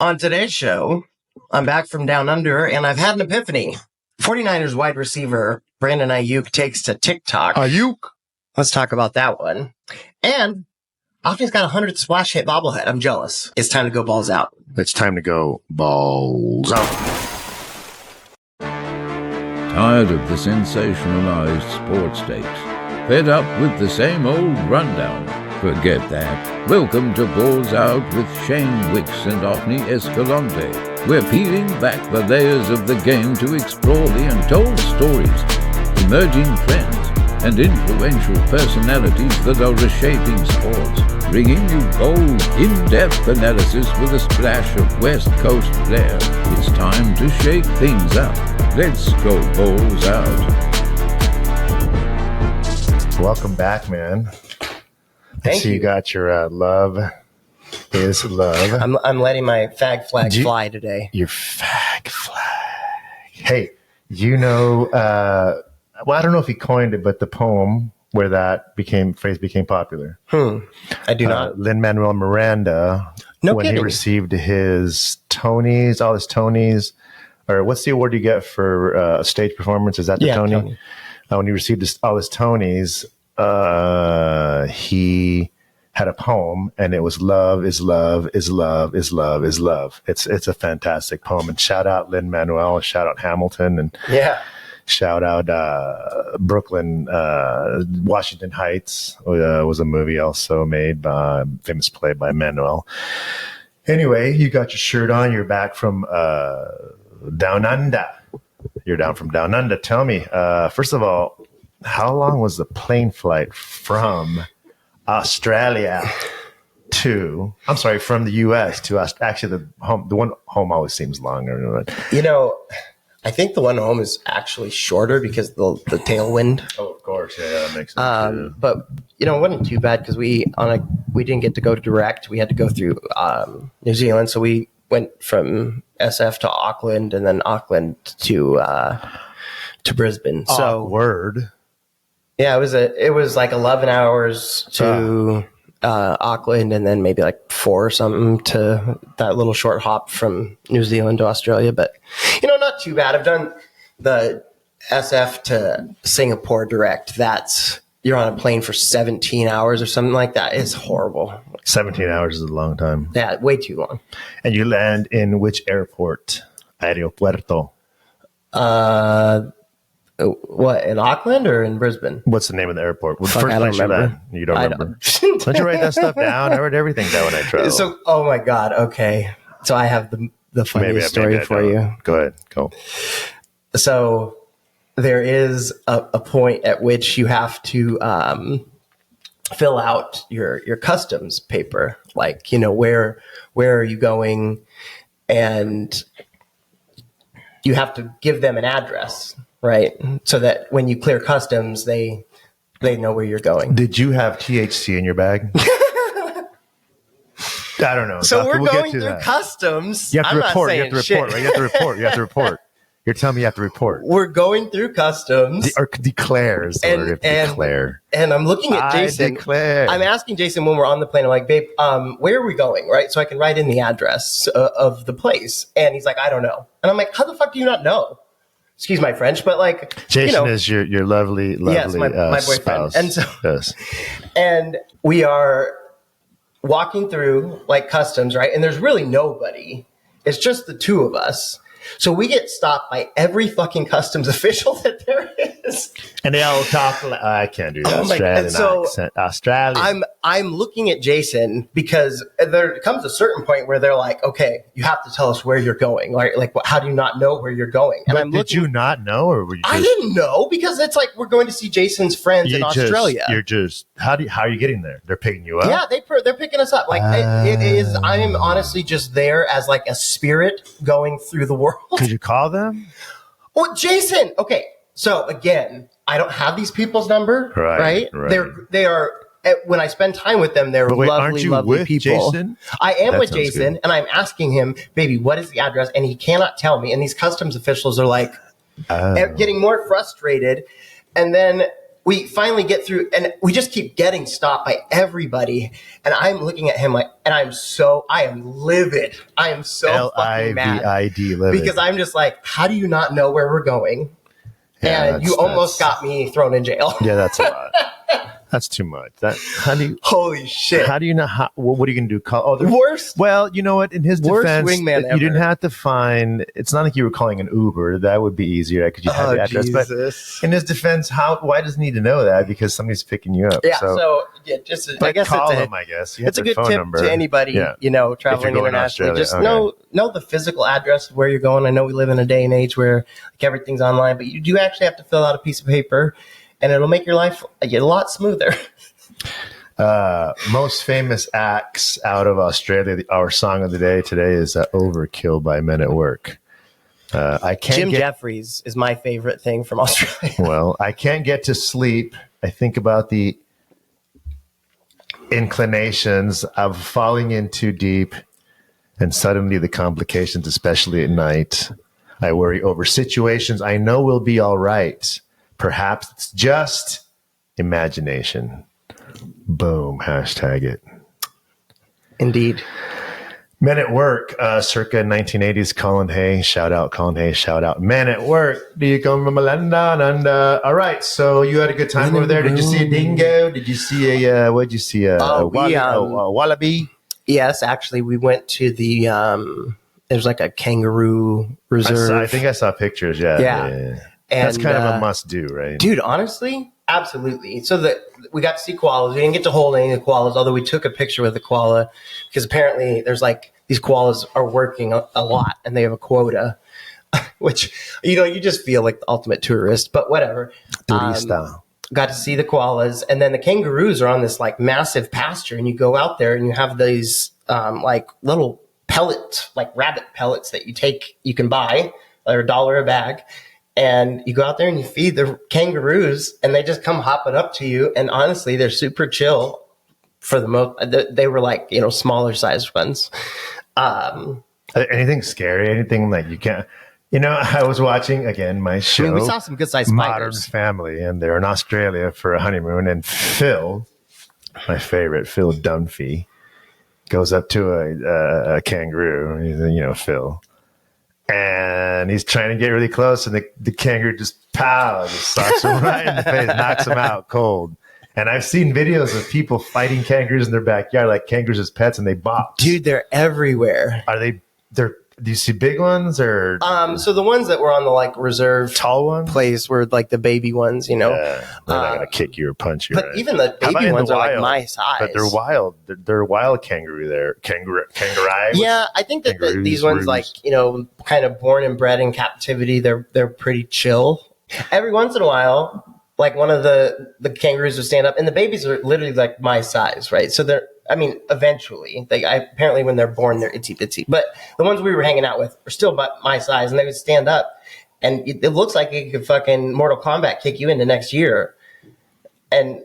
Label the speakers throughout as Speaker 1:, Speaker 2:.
Speaker 1: On today's show, I'm back from down under, and I've had an epiphany. 49ers wide receiver Brandon Aiyuk takes to TikTok.
Speaker 2: Aiyuk.
Speaker 1: Let's talk about that one. And Ophny's got 100 splash hit bobblehead. I'm jealous. It's time to go balls out.
Speaker 2: It's time to go balls out.
Speaker 3: Tired of the sensationalized sports takes? Fed up with the same old rundown? Forget that. Welcome to Balls Out with Shane Wicks and Ophny Escalante. We're peeling back the layers of the game to explore the untold stories, emerging trends, and influential personalities that are reshaping sports, bringing you bold, in-depth analysis with a splash of West Coast flair. It's time to shake things up. Let's go Balls Out.
Speaker 2: Welcome back, man.
Speaker 1: Thank
Speaker 2: you. You got your love is love.
Speaker 1: I'm letting my fag flag fly today.
Speaker 2: Your fag flag. Hey, well, I don't know if he coined it, but the poem where that phrase became popular.
Speaker 1: I do not.
Speaker 2: Lin-Manuel Miranda, when he received his Tonys, all his Tonys, or what's the award you get for stage performance? Is that the Tony? When he received all his Tonys, he had a poem, and it was "Love is love is love is love is love." It's a fantastic poem, and shout out Lin-Manuel, shout out Hamilton, and shout out Brooklyn. Washington Heights was a movie also made by famous play by Manuel. Anyway, you got your shirt on. You're back from down under. You're down from down under. Tell me, first of all, how long was the plane flight from Australia from the U.S. to actually the one home always seems longer.
Speaker 1: I think the one home is actually shorter because the tailwind.
Speaker 2: Oh, of course, yeah, that makes sense.
Speaker 1: But it wasn't too bad because we didn't get to go direct. We had to go through New Zealand, so we went from SF to Auckland and then Auckland to Brisbane. So
Speaker 2: word.
Speaker 1: Yeah, it was like 11 hours to Auckland and then maybe like 4 or something to that little short hop from New Zealand to Australia. But, not too bad. I've done the SF to Singapore direct. You're on a plane for 17 hours or something like that. It's horrible.
Speaker 2: 17 hours is a long time.
Speaker 1: Yeah, way too long.
Speaker 2: And you land in which airport? Aeropuerto.
Speaker 1: What, in Auckland or in Brisbane?
Speaker 2: What's the name of the airport?
Speaker 1: I don't remember.
Speaker 2: You don't remember? Don't you write that stuff down? I write everything down when I travel.
Speaker 1: So, oh my God. Okay. So I have the funniest story for you.
Speaker 2: Go ahead. Go.
Speaker 1: So there is a point at which you have to fill out your customs paper. Like, where are you going? And you have to give them an address. Right. So that when you clear customs, they know where you're going.
Speaker 2: Did you have THC in your bag? I don't know.
Speaker 1: So we're going through customs.
Speaker 2: You have to report. You have to report. Right? You have to report. You have to report. You're telling me you have to report.
Speaker 1: We're going through customs.
Speaker 2: Or declares. Declare.
Speaker 1: And I'm looking at Jason. I'm asking Jason when we're on the plane. I'm like, babe, where are we going? Right. So I can write in the address of the place. And he's like, I don't know. And I'm like, how the fuck do you not know? Excuse my French, but like
Speaker 2: Jason is your lovely
Speaker 1: yes, my boyfriend,
Speaker 2: spouse.
Speaker 1: And so and we are walking through like customs, right? And there's really nobody. It's just the two of us. So we get stopped by every fucking customs official that there is.
Speaker 2: And they all talk I can't do that. Australian.
Speaker 1: I'm looking at Jason because there comes a certain point where they're like, okay, you have to tell us where you're going. Like how do you not know where you're going? And
Speaker 2: did you not know, or were you
Speaker 1: I didn't know because it's like we're going to see Jason's friends in Australia.
Speaker 2: How are you getting there? They're picking you up?
Speaker 1: Yeah, they're picking us up. Like it is. I am honestly just there as like a spirit going through the world.
Speaker 2: Could you call them?
Speaker 1: Well, Jason. Okay, so again, I don't have these people's number. Right. They are. When I spend time with them, they're lovely people.
Speaker 2: Jason?
Speaker 1: I am with Jason, good. And I'm asking him, baby, what is the address? And he cannot tell me. And these customs officials are like getting more frustrated. And then we finally get through, and we just keep getting stopped by everybody. And I'm looking at him like, and I am livid. I am so fucking mad.
Speaker 2: L-I-V-I-D, livid.
Speaker 1: Because I'm just like, how do you not know where we're going? Yeah, and you almost got me thrown in jail.
Speaker 2: Yeah, that's a lot. That's too much.
Speaker 1: Holy shit.
Speaker 2: How do you know what are you going to do?
Speaker 1: Worst.
Speaker 2: Well, you know what? In his defense,
Speaker 1: wingman
Speaker 2: you
Speaker 1: ever.
Speaker 2: didn't have to find. It's not like you were calling an Uber. That would be easier because you have the address.
Speaker 1: Jesus.
Speaker 2: But in his defense, why does he need to know that? Because somebody's picking you up.
Speaker 1: Yeah.
Speaker 2: I guess call him. I guess
Speaker 1: it's a good tip number. To anybody traveling internationally. Just know the physical address of where you're going. I know we live in a day and age where everything's online, but you do actually have to fill out a piece of paper. And it'll make your life a lot smoother.
Speaker 2: Most famous acts out of Australia. Our song of the day today is "Overkill" by Men at Work.
Speaker 1: Jim Jeffries is my favorite thing from Australia.
Speaker 2: Well, I can't get to sleep. I think about the inclinations of falling in too deep, and suddenly the complications, especially at night. I worry over situations I know will be all right. Perhaps it's just imagination. Boom. Hashtag it.
Speaker 1: Indeed.
Speaker 2: Men at Work, circa 1980s. Colin Hay. Shout out, Colin Hay. Shout out. Men at Work. Do you come from a land down under? All right. So you had a good time over there. Did you see a dingo? Did you see a, what did you see? A wallaby?
Speaker 1: Yes, actually, we went to the, there's like a kangaroo reserve.
Speaker 2: I think I saw pictures. Yeah. And, that's kind of a must-do, right?
Speaker 1: Dude, honestly, absolutely. So we got to see koalas. We didn't get to hold any of the koalas, although we took a picture with the koala because apparently there's these koalas are working a lot and they have a quota, which, you just feel like the ultimate tourist, but whatever.
Speaker 2: Turista.
Speaker 1: Got to see the koalas. And then the kangaroos are on this massive pasture, and you go out there and you have these little pellets, like rabbit pellets that you can buy. They're $1 a bag. And you go out there and you feed the kangaroos, and they just come hopping up to you. And honestly, they're super chill for the most. They were smaller sized ones.
Speaker 2: Anything scary? Anything like you can't? I was watching again my show.
Speaker 1: We saw some good sized
Speaker 2: Modern
Speaker 1: spiders.
Speaker 2: Family, and they're in Australia for a honeymoon. And Phil, my favorite, Phil Dunphy, goes up to a kangaroo. He's Phil. And he's trying to get really close, and the kangaroo just socks him right in the face, knocks him out cold. And I've seen videos of people fighting kangaroos in their backyard, like kangaroos as pets, and they box.
Speaker 1: Dude, they're everywhere.
Speaker 2: Do you see big ones or?
Speaker 1: So the ones that were on the reserve
Speaker 2: tall ones
Speaker 1: place were the baby ones,
Speaker 2: Yeah, they're not gonna kick you or punch you.
Speaker 1: But even the baby ones are my size.
Speaker 2: But they're wild. They're wild kangaroo there. Kangaroo.
Speaker 1: Yeah, I think that these ones, kind of born and bred in captivity, they're pretty chill. Every once in a while, one of the kangaroos will stand up, and the babies are literally my size, right? So eventually, apparently when they're born, they're itsy bitsy. But the ones we were hanging out with are still about my size, and they would stand up, and it looks like it could fucking Mortal Kombat kick you into next year. And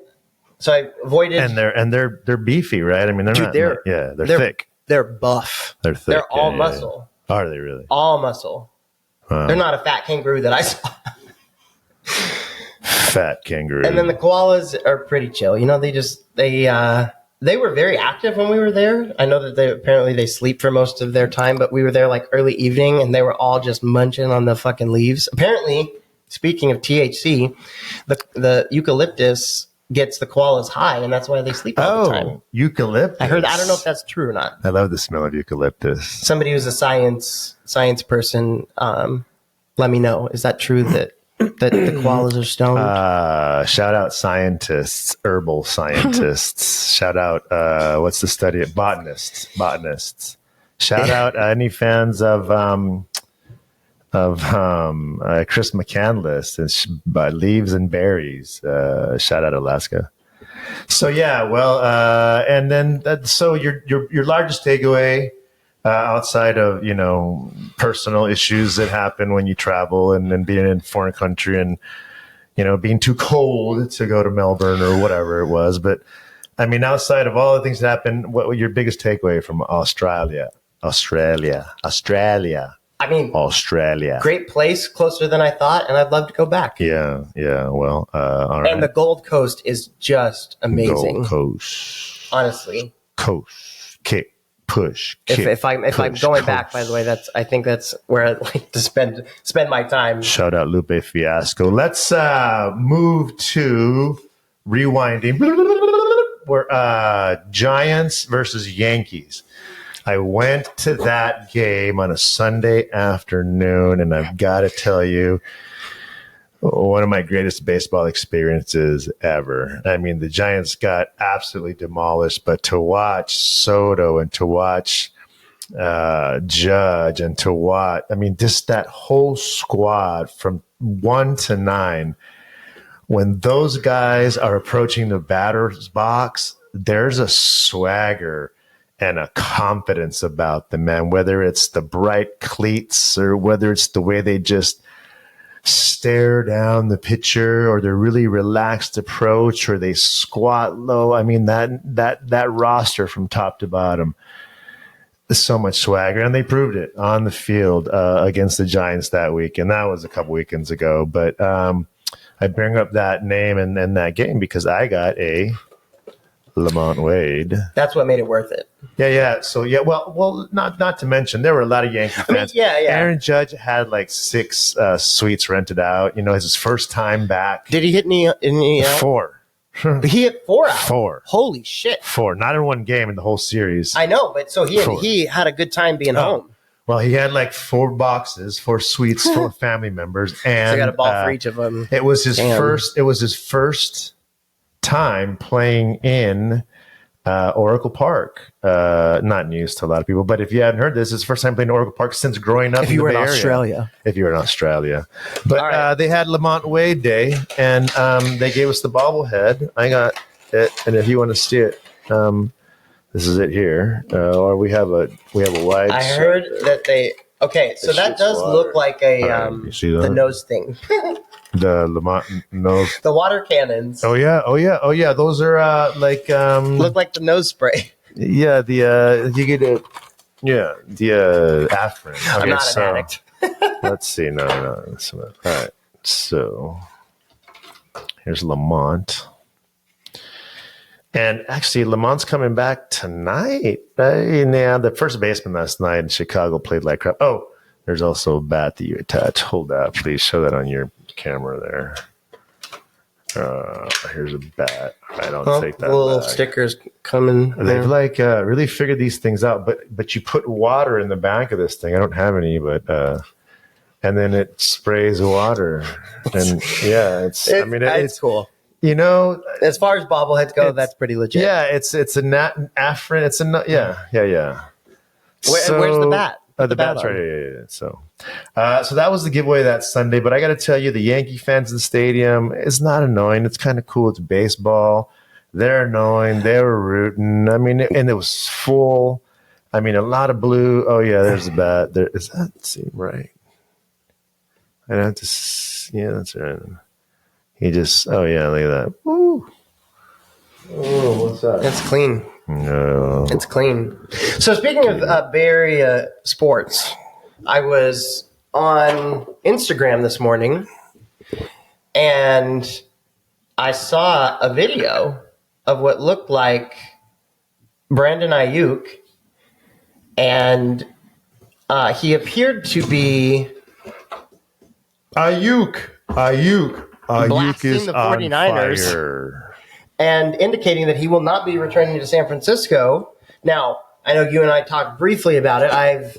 Speaker 1: so I avoided.
Speaker 2: And they're beefy, right? They're thick.
Speaker 1: They're buff.
Speaker 2: They're thick.
Speaker 1: They're all muscle.
Speaker 2: Yeah. Are they really?
Speaker 1: All muscle. Wow. They're not a fat kangaroo that I saw.
Speaker 2: Fat kangaroo.
Speaker 1: And then the koalas are pretty chill. They were very active when we were there. I know that they sleep for most of their time, but we were there early evening, and they were all just munching on the fucking leaves. Apparently, speaking of THC, the eucalyptus gets the koalas high, and that's why they sleep all the time.
Speaker 2: Eucalyptus.
Speaker 1: I heard. I don't know if that's true or not.
Speaker 2: I love the smell of eucalyptus.
Speaker 1: Somebody who's a science person, let me know. Is that true that the koalas are stoned?
Speaker 2: Shout out scientists, herbal scientists. Shout out, what's the study? Botanists. Shout out any fans of Chris McCandless by Leaves and Berries. Shout out Alaska. So yeah, and then so your largest takeaway outside of personal issues that happen when you travel and being in a foreign country and being too cold to go to Melbourne or whatever it was, but outside of all the things that happened, what was your biggest takeaway from Australia?
Speaker 1: I mean,
Speaker 2: Australia.
Speaker 1: Great place, closer than I thought, and I'd love to go back.
Speaker 2: Yeah. Well, all right.
Speaker 1: And the Gold Coast is just amazing.
Speaker 2: Gold Coast.
Speaker 1: Honestly.
Speaker 2: Coast. Kick. Push. Kick,
Speaker 1: if I'm going
Speaker 2: coast.
Speaker 1: back, by the way, I think that's where I'd like to spend my time.
Speaker 2: Shout out Lupe Fiasco. Let's move to rewinding. We're Giants versus Yankees. I went to that game on a Sunday afternoon, and I've got to tell you, one of my greatest baseball experiences ever. I mean, the Giants got absolutely demolished, but to watch Soto and to watch Judge and to watch, I mean, just that whole squad from 1 to 9, when those guys are approaching the batter's box, there's a swagger and a confidence about them, man, whether it's the bright cleats or whether it's the way they just stare down the pitcher or their really relaxed approach or they squat low. I mean, that roster from top to bottom is so much swagger, and they proved it on the field against the Giants that week. And that was a couple weekends ago. But I bring up that name and that game because I got a Lamont Wade.
Speaker 1: That's what made it worth it.
Speaker 2: Yeah. So well, not to mention there were a lot of Yankee fans.
Speaker 1: Yeah.
Speaker 2: Aaron Judge had like 6 suites rented out. You know, it's his first time back.
Speaker 1: Did he hit any
Speaker 2: 4?
Speaker 1: He hit 4 out.
Speaker 2: 4.
Speaker 1: Holy shit!
Speaker 2: 4. Not in one game in the whole series.
Speaker 1: I know, but so he had a good time being home.
Speaker 2: Well, he had like 4 boxes, 4 suites full of family members, and
Speaker 1: so he got a ball for each of them.
Speaker 2: It was his first. It was his first time playing in Oracle Park. Not news to a lot of people, but if you hadn't heard this, it's his first time playing Oracle Park since growing up.
Speaker 1: If you were in Australia.
Speaker 2: If you were in Australia. But they had Lamont Wade Day, and they gave us the bobblehead. I got it, and if you want to see it, this is it here. Or we have a wide.
Speaker 1: I heard that they. Okay, so that does look like a the nose thing.
Speaker 2: The Lamont nose.
Speaker 1: The water cannons.
Speaker 2: Oh yeah. Those are like
Speaker 1: look like the nose spray.
Speaker 2: Yeah, the you get it. Yeah, the Afrin. Okay,
Speaker 1: I'm not an addict.
Speaker 2: Let's see. No. All right. So here's Lamont. And actually, Lamont's coming back tonight. Yeah, the first baseman last night in Chicago played like crap. Oh, there's also a bat that you attach. Hold that, please. Show that on your camera there. Here's a bat. I don't take that.
Speaker 1: Little stickers coming.
Speaker 2: They've like really figured these things out. But you put water in the back of this thing. I don't have any, but and then it sprays water. And yeah, it's
Speaker 1: cool.
Speaker 2: You know,
Speaker 1: as far as bobbleheads go, that's pretty legit.
Speaker 2: Yeah, it's a Afrin. It's a yeah.
Speaker 1: Where's the bat?
Speaker 2: The bat's right. Yeah. So that was the giveaway that Sunday. But I got to tell you, the Yankee fans in the stadium is not annoying. It's kind of cool. It's baseball. They're annoying. They were rooting. I mean, and it was full. I mean, a lot of blue. Oh yeah, there's the bat. There is that seem right? I have to. Yeah, that's right. He just, look at that. Woo. Oh, what's that?
Speaker 1: It's clean.
Speaker 2: No.
Speaker 1: It's clean. So speaking of Bay Area sports, I was on Instagram this morning, and I saw a video of what looked like Brandon Aiyuk, and he appeared to be...
Speaker 2: Aiyuk
Speaker 1: blasting the 49ers and indicating that he will not be returning to San Francisco. Now, I know you and I talked briefly about it. I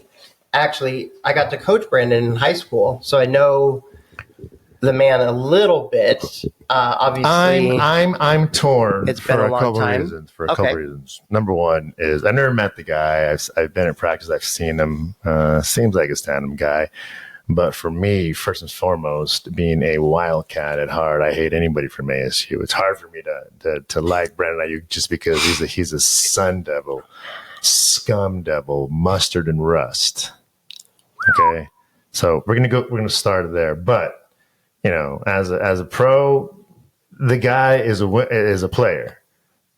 Speaker 1: got to coach Brandon in high school, so I know the man a little bit. Obviously,
Speaker 2: I'm torn.
Speaker 1: It's been a long time.
Speaker 2: For a couple reasons. Number one is I never met the guy. I've been in practice. I've seen him. Seems like a stand-up guy. But for me, first and foremost, being a Wildcat at heart, I hate anybody from ASU. It's hard for me to like Brandon Aiyuk just because he's a sun devil, scum devil, mustard and rust. Okay, so we're gonna start there. But you know, as a pro, the guy is a player.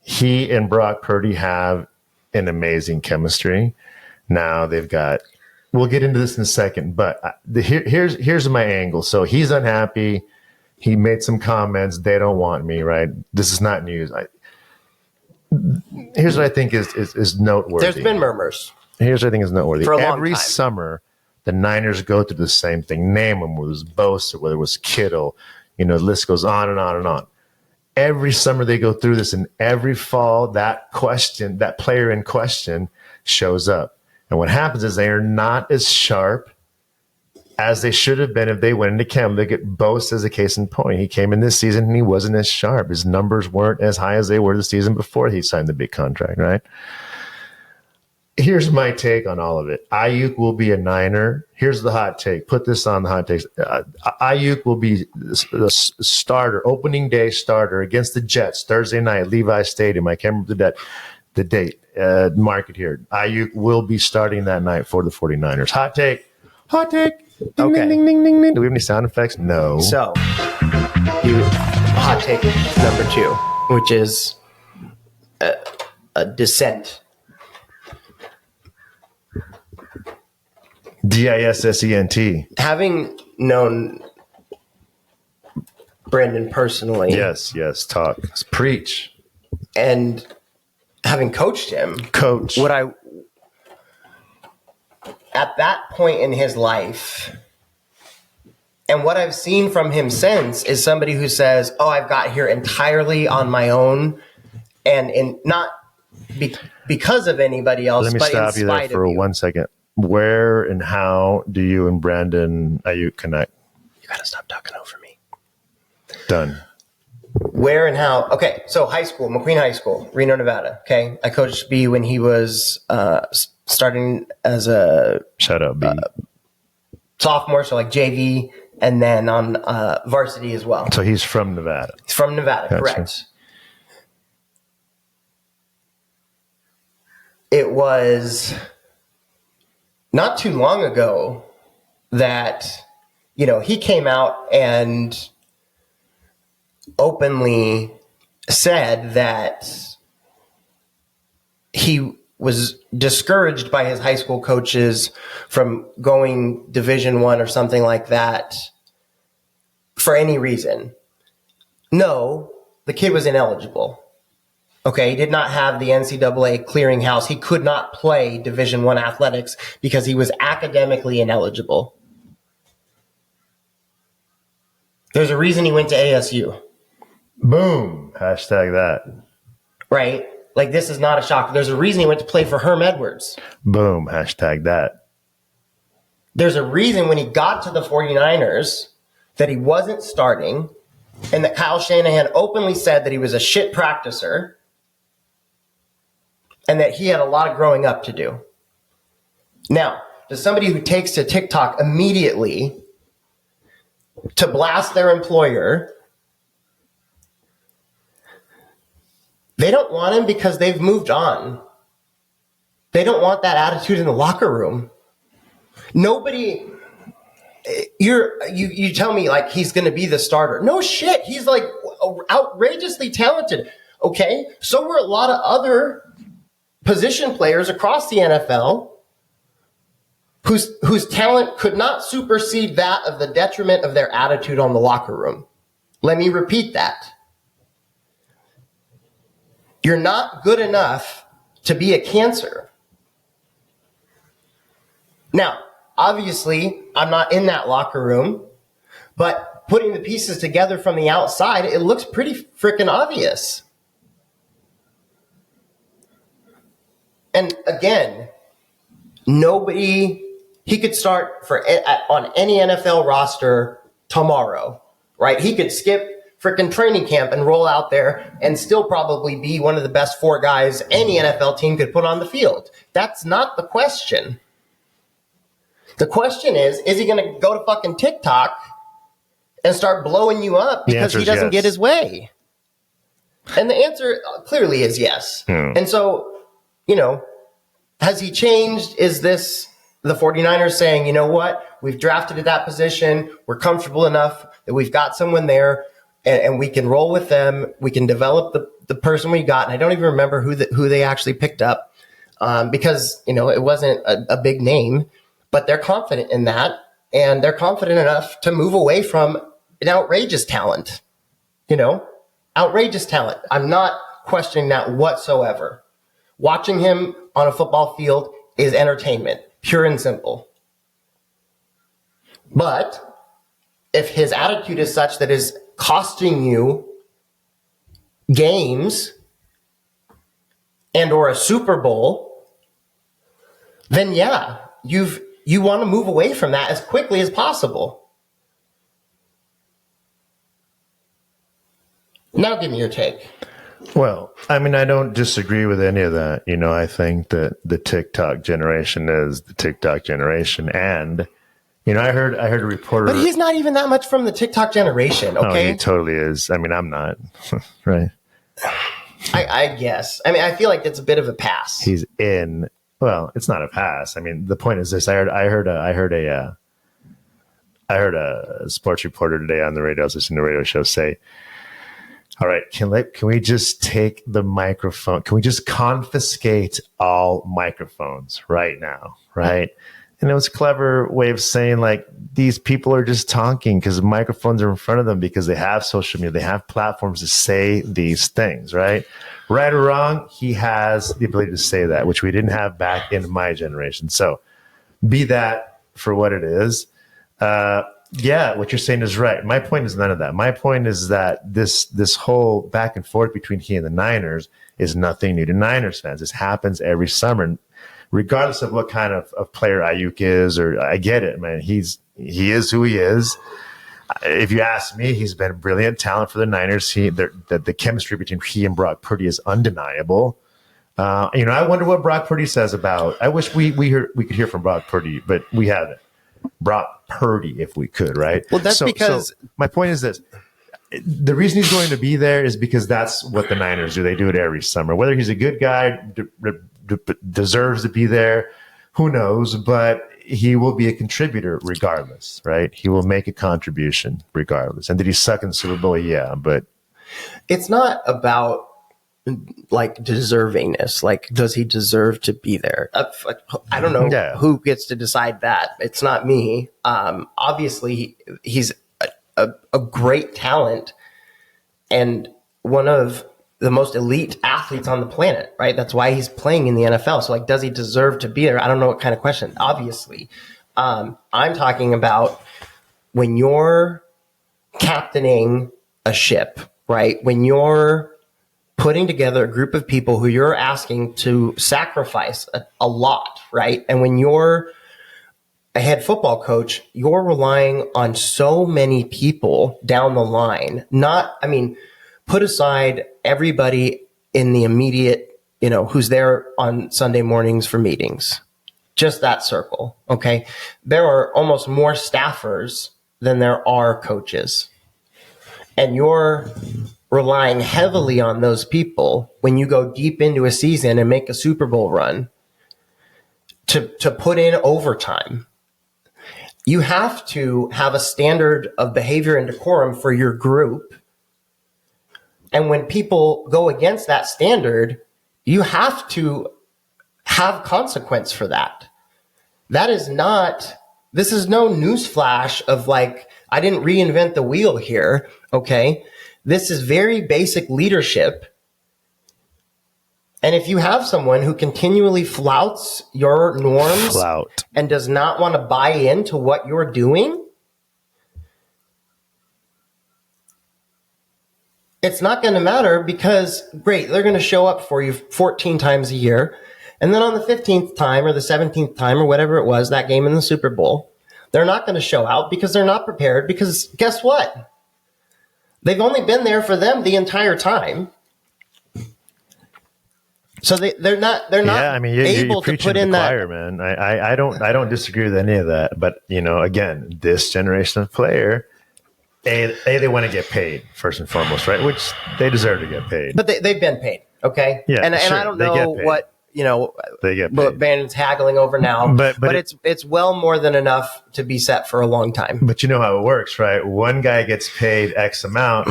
Speaker 2: He and Brock Purdy have an amazing chemistry. Now they've got we'll get into this in a second, but here's my angle. So he's unhappy. He made some comments. They don't want me, right? This is not news. Here's what I think is noteworthy.
Speaker 1: There's been murmurs.
Speaker 2: Here's what I think is noteworthy.
Speaker 1: For a long
Speaker 2: Every
Speaker 1: time.
Speaker 2: summer, the Niners go through the same thing. Name them, whether it was Bosa, whether it was Kittle. The list goes on and on and on. Every summer they go through this, and every fall that player in question shows up. And what happens is they are not as sharp as they should have been if they went into camp. Look at Bosa as a case in point. He came in this season and he wasn't as sharp. His numbers weren't as high as they were the season before he signed the big contract, right? Here's my take on all of it. Aiyuk will be a Niner. Here's the hot take. Put this on the hot takes. Aiyuk will be the starter, opening day starter against the Jets Thursday night, Levi Stadium. I can't remember the date. Mark it here. Aiyuk will be starting that night for the 49ers. Hot take. Hot take. Ding,
Speaker 1: Okay.
Speaker 2: ding, ding, ding, ding. Do we have any sound effects? No.
Speaker 1: So, hot take number 2, which is a dissent.
Speaker 2: DISSENT.
Speaker 1: Having known Brandon personally,
Speaker 2: Yes. Talk. Preach.
Speaker 1: and having coached him,
Speaker 2: Coach.
Speaker 1: at that point in his life, and what I've seen from him since is somebody who says, "Oh, I've got here entirely on my own, and not because of anybody else."
Speaker 2: Let me
Speaker 1: but
Speaker 2: stop
Speaker 1: in
Speaker 2: you there
Speaker 1: spite
Speaker 2: for
Speaker 1: of you.
Speaker 2: 1 second. Where and how do you and Brandon Aiyuk connect?
Speaker 1: You got to stop talking over me.
Speaker 2: Done.
Speaker 1: Where and how? Okay, so high school, McQueen High School, Reno, Nevada. Okay, I coached B when he was starting as a
Speaker 2: Shout out, B.
Speaker 1: sophomore, so like JV, and then on varsity as well.
Speaker 2: So he's from Nevada.
Speaker 1: He's from Nevada,
Speaker 2: Gotcha.
Speaker 1: correct. It was not too long ago that, he came out and openly said that he was discouraged by his high school coaches from going Division I or something like that for any reason. No, the kid was ineligible. Okay, he did not have the NCAA clearinghouse. He could not play Division I athletics because he was academically ineligible. There's a reason he went to ASU.
Speaker 2: Boom. Hashtag that.
Speaker 1: Right? Like, this is not a shock. There's a reason he went to play for Herm Edwards.
Speaker 2: Boom. Hashtag that.
Speaker 1: There's a reason when he got to the 49ers that he wasn't starting, and that Kyle Shanahan openly said that he was a shit practicer and that he had a lot of growing up to do. Now, does somebody who takes to TikTok immediately to blast their employer, they don't want him because they've moved on. They don't want that attitude in the locker room. Nobody, you tell me like he's going to be the starter. No shit. He's like outrageously talented. Okay. So were a lot of other position players across the NFL whose talent could not supersede that of the detriment of their attitude on the locker room. Let me repeat that. You're not good enough to be a cancer. Now, obviously, I'm not in that locker room, but putting the pieces together from the outside, it looks pretty freaking obvious. And again, he could start on any NFL roster tomorrow, right? He could skip freaking training camp and roll out there and still probably be one of the best 4 guys any NFL team could put on the field. That's not the question. The question is he going to go to fucking TikTok and start blowing you up because he doesn't get his way? And the answer clearly is yes. And so, has he changed? Is this the 49ers saying, you know what, we've drafted at that position, we're comfortable enough that we've got someone there, and we can roll with them, we can develop the person we got? And I don't even remember who they actually picked up because, it wasn't a big name. but they're confident in that, and they're confident enough to move away from an outrageous talent. Outrageous talent. I'm not questioning that whatsoever. Watching him on a football field is entertainment, pure and simple. But if his attitude is such that is costing you games and or a Super Bowl, then yeah, you want to move away from that as quickly as possible. Now give me your take.
Speaker 2: Well, I mean, I don't disagree with any of that. I think that the TikTok generation is the TikTok generation. And, I heard a reporter.
Speaker 1: But he's not even that much from the TikTok generation, okay?
Speaker 2: Oh, he totally is. I mean, I'm not. Right.
Speaker 1: I guess. I mean, I feel like it's a bit of a pass.
Speaker 2: He's in. Well, it's not a pass. I mean, the point is this. I heard a sports reporter today on the radio. I was listening to the radio show say, all right, can we just take the microphone? Can we just confiscate all microphones right now? Right. And it was a clever way of saying, like, these people are just talking because the microphones are in front of them because they have social media. They have platforms to say these things, right? Right or wrong, he has the ability to say that, which we didn't have back in my generation. So be that for what it is. Yeah, what you're saying is right. My point is none of that. My point is that this whole back and forth between he and the Niners is nothing new to Niners fans. This happens every summer, regardless of what kind of player Aiyuk is. Or I get it, man. He is who he is. If you ask me, he's been a brilliant talent for the Niners. The chemistry between he and Brock Purdy is undeniable. I wonder what Brock Purdy says about. I wish we could hear from Brock Purdy, but we haven't. Brock Purdy, if we could, right?
Speaker 1: Well, that's because
Speaker 2: my point is this. The reason he's going to be there is because that's what the Niners do. They do it every summer. Whether he's a good guy, deserves to be there, who knows? But he will be a contributor regardless, right? He will make a contribution regardless. And did he suck in the Super Bowl? Yeah, but
Speaker 1: it's not about like deservingness. Like, does he deserve to be there? I don't know who gets to decide that. It's not me. Obviously, he's a great talent and one of the most elite athletes on the planet, right? That's why he's playing in the NFL. So, like, does he deserve to be there? I don't know what kind of question. Obviously, I'm talking about when you're captaining a ship, right? When you're putting together a group of people who you're asking to sacrifice a lot, right? And when you're a head football coach, you're relying on so many people down the line. Put aside everybody in the immediate, who's there on Sunday mornings for meetings. Just that circle, okay? There are almost more staffers than there are coaches. And you're relying heavily on those people when you go deep into a season and make a Super Bowl run to put in overtime. You have to have a standard of behavior and decorum for your group. And when people go against that standard, you have to have consequence for that. This is no newsflash of like, I didn't reinvent the wheel here, okay? This is very basic leadership. And if you have someone who continually flouts your norms and does not want to buy into what you're doing, it's not going to matter because, great, they're going to show up for you 14 times a year. And then on the 15th time or the 17th time or whatever it was, that game in the Super Bowl, they're not going to show out because they're not prepared because guess what? They've only been there for them the entire time. So they're not able to put in that.
Speaker 2: Choir, man. I don't disagree with any of that. But, again, this generation of player, they want to get paid first and foremost, right? Which they deserve to get paid.
Speaker 1: But they've been paid, okay?
Speaker 2: Yeah,
Speaker 1: and I don't know what
Speaker 2: they get paid.
Speaker 1: What Bandon's haggling over now, but it's well more than enough to be set for a long time.
Speaker 2: But you know how it works, right? One guy gets paid X amount,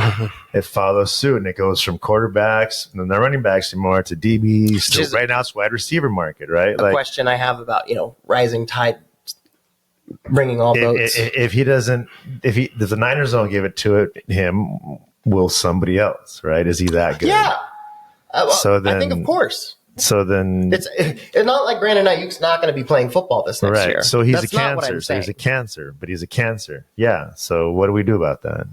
Speaker 2: it follows suit, and it goes from quarterbacks and not running backs anymore to DBs. Right now, it's wide receiver market, right?
Speaker 1: A question I have about rising tide bringing all boats.
Speaker 2: If the Niners don't give it to him, will somebody else? Right? Is he that good?
Speaker 1: Yeah. So then, I think, of course.
Speaker 2: So then,
Speaker 1: it's not like Brandon Aiyuk's not going to be playing football this next year.
Speaker 2: So he's a cancer. So he's a cancer, but he's a cancer. Yeah. So what do we do about that?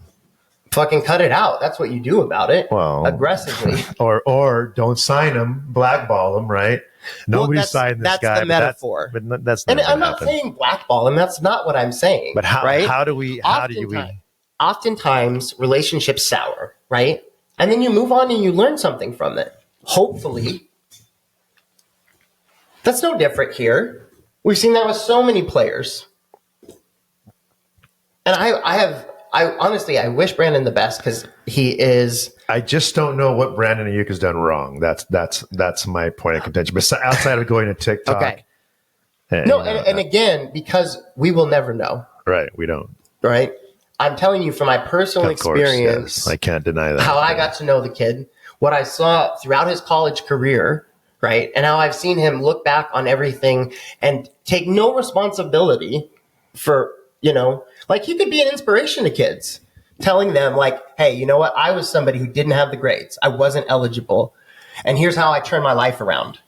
Speaker 1: Fucking cut it out. That's what you do about it.
Speaker 2: Well,
Speaker 1: aggressively,
Speaker 2: or don't sign him, blackball him. Right? Nobody signed this guy.
Speaker 1: That's the metaphor.
Speaker 2: But that's
Speaker 1: and I'm not saying blackball him. That's not what I'm saying.
Speaker 2: But how do we?
Speaker 1: Oftentimes, relationships sour, right? And then you move on and you learn something from it. Hopefully. That's no different here. We've seen that with so many players. And I honestly wish Brandon the best because he is.
Speaker 2: I just don't know what Brandon Aiyuk has done wrong. That's my point of contention. But outside of going to TikTok.
Speaker 1: Okay. And again, because we will never know.
Speaker 2: Right. We don't.
Speaker 1: Right. I'm telling you from my personal experience.
Speaker 2: Yes. I can't deny that.
Speaker 1: How I got to know the kid, what I saw throughout his college career. Right. And how I've seen him look back on everything and take no responsibility for, like he could be an inspiration to kids, telling them like, hey, you know what? I was somebody who didn't have the grades. I wasn't eligible. And here's how I turned my life around.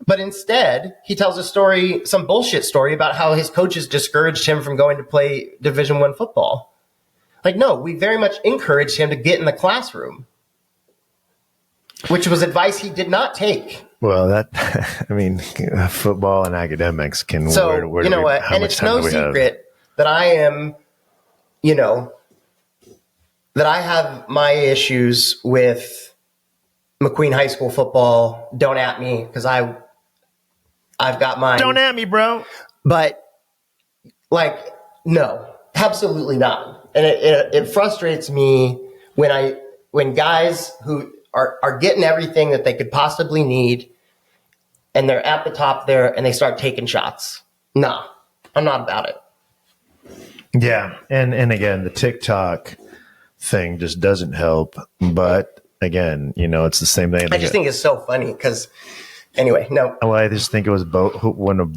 Speaker 1: But instead, he tells a story, some bullshit story about how his coaches discouraged him from going to play Division I football. Like, no, we very much encouraged him to get in the classroom. Which was advice he did not take.
Speaker 2: Well, football and academics can.
Speaker 1: So, you know what? And it's no secret that I am, that I have my issues with McQueen High School football. Don't at me, because I've got mine.
Speaker 2: Don't at me, bro.
Speaker 1: But, no, absolutely not. And it frustrates me when guys who are getting everything that they could possibly need, and they're at the top there, and they start taking shots. Nah, I'm not about it.
Speaker 2: Yeah, and again, the TikTok thing just doesn't help. But again, it's the same thing.
Speaker 1: I just think it's so funny because, anyway, no.
Speaker 2: Well, I just think it was one of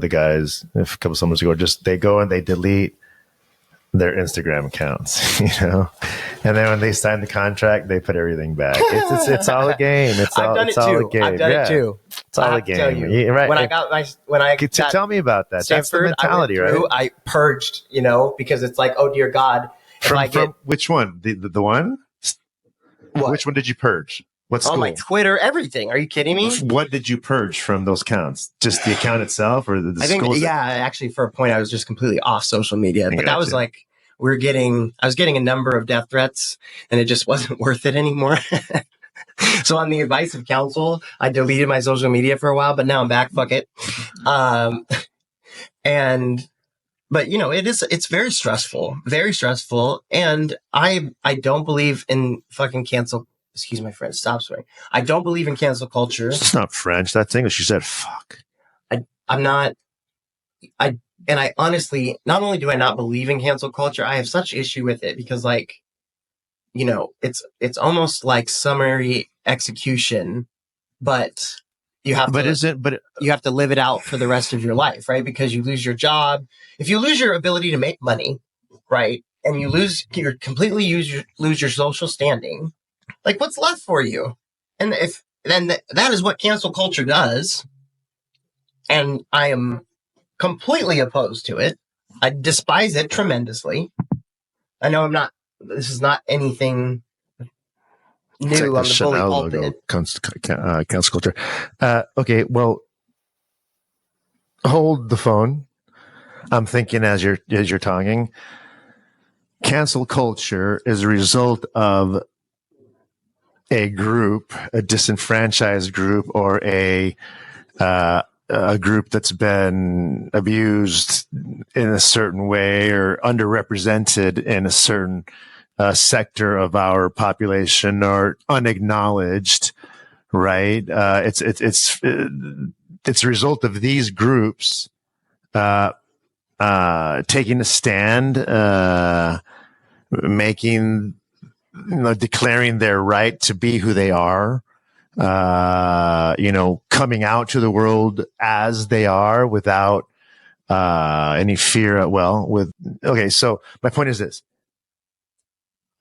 Speaker 2: the guys a couple summers ago. Just they go and they delete their Instagram accounts, and then when they sign the contract, they put everything back. It's all a game.
Speaker 1: I've done it too.
Speaker 2: It's all a game.
Speaker 1: Tell you, right.
Speaker 2: Tell me about that.
Speaker 1: Stanford,
Speaker 2: that's the mentality, right?
Speaker 1: I purged, because it's like, oh dear God.
Speaker 2: From which one? The one?
Speaker 1: What?
Speaker 2: Which one did you purge? What school?
Speaker 1: On my Twitter, everything. Are you kidding me?
Speaker 2: What did you purge from those accounts? Just the account itself, or the schools?
Speaker 1: Yeah, actually, for a point, I was just completely off social media. But that was like, I was getting a number of death threats, and it just wasn't worth it anymore. So on the advice of counsel, I deleted my social media for a while, but now I'm back. Fuck it. But it's very stressful. And I don't believe in fucking cancel. Excuse my French. Stop swearing. I don't believe in cancel culture.
Speaker 2: It's not French. That's English. You said fuck.
Speaker 1: I'm not. And I honestly, not only do I not believe in cancel culture, I have such issue with it because, it's almost like summary execution, but you have you have to live it out for the rest of your life, right? Because you lose your job. If you lose your ability to make money, right, and you lose your social standing, like what's left for you? And that is what cancel culture does, and I am completely opposed to it. I despise it tremendously. I know this is not anything new on the bully pulpit.
Speaker 2: Cancel culture. Okay, well, hold the phone. I'm thinking as you're talking. Cancel culture is a result of a group, a disenfranchised group, or a group that's been abused in a certain way or underrepresented in a certain sector of our population or unacknowledged, right? It's a result of these groups taking a stand, declaring their right to be who they are. Coming out to the world as they are without any fear. So my point is this.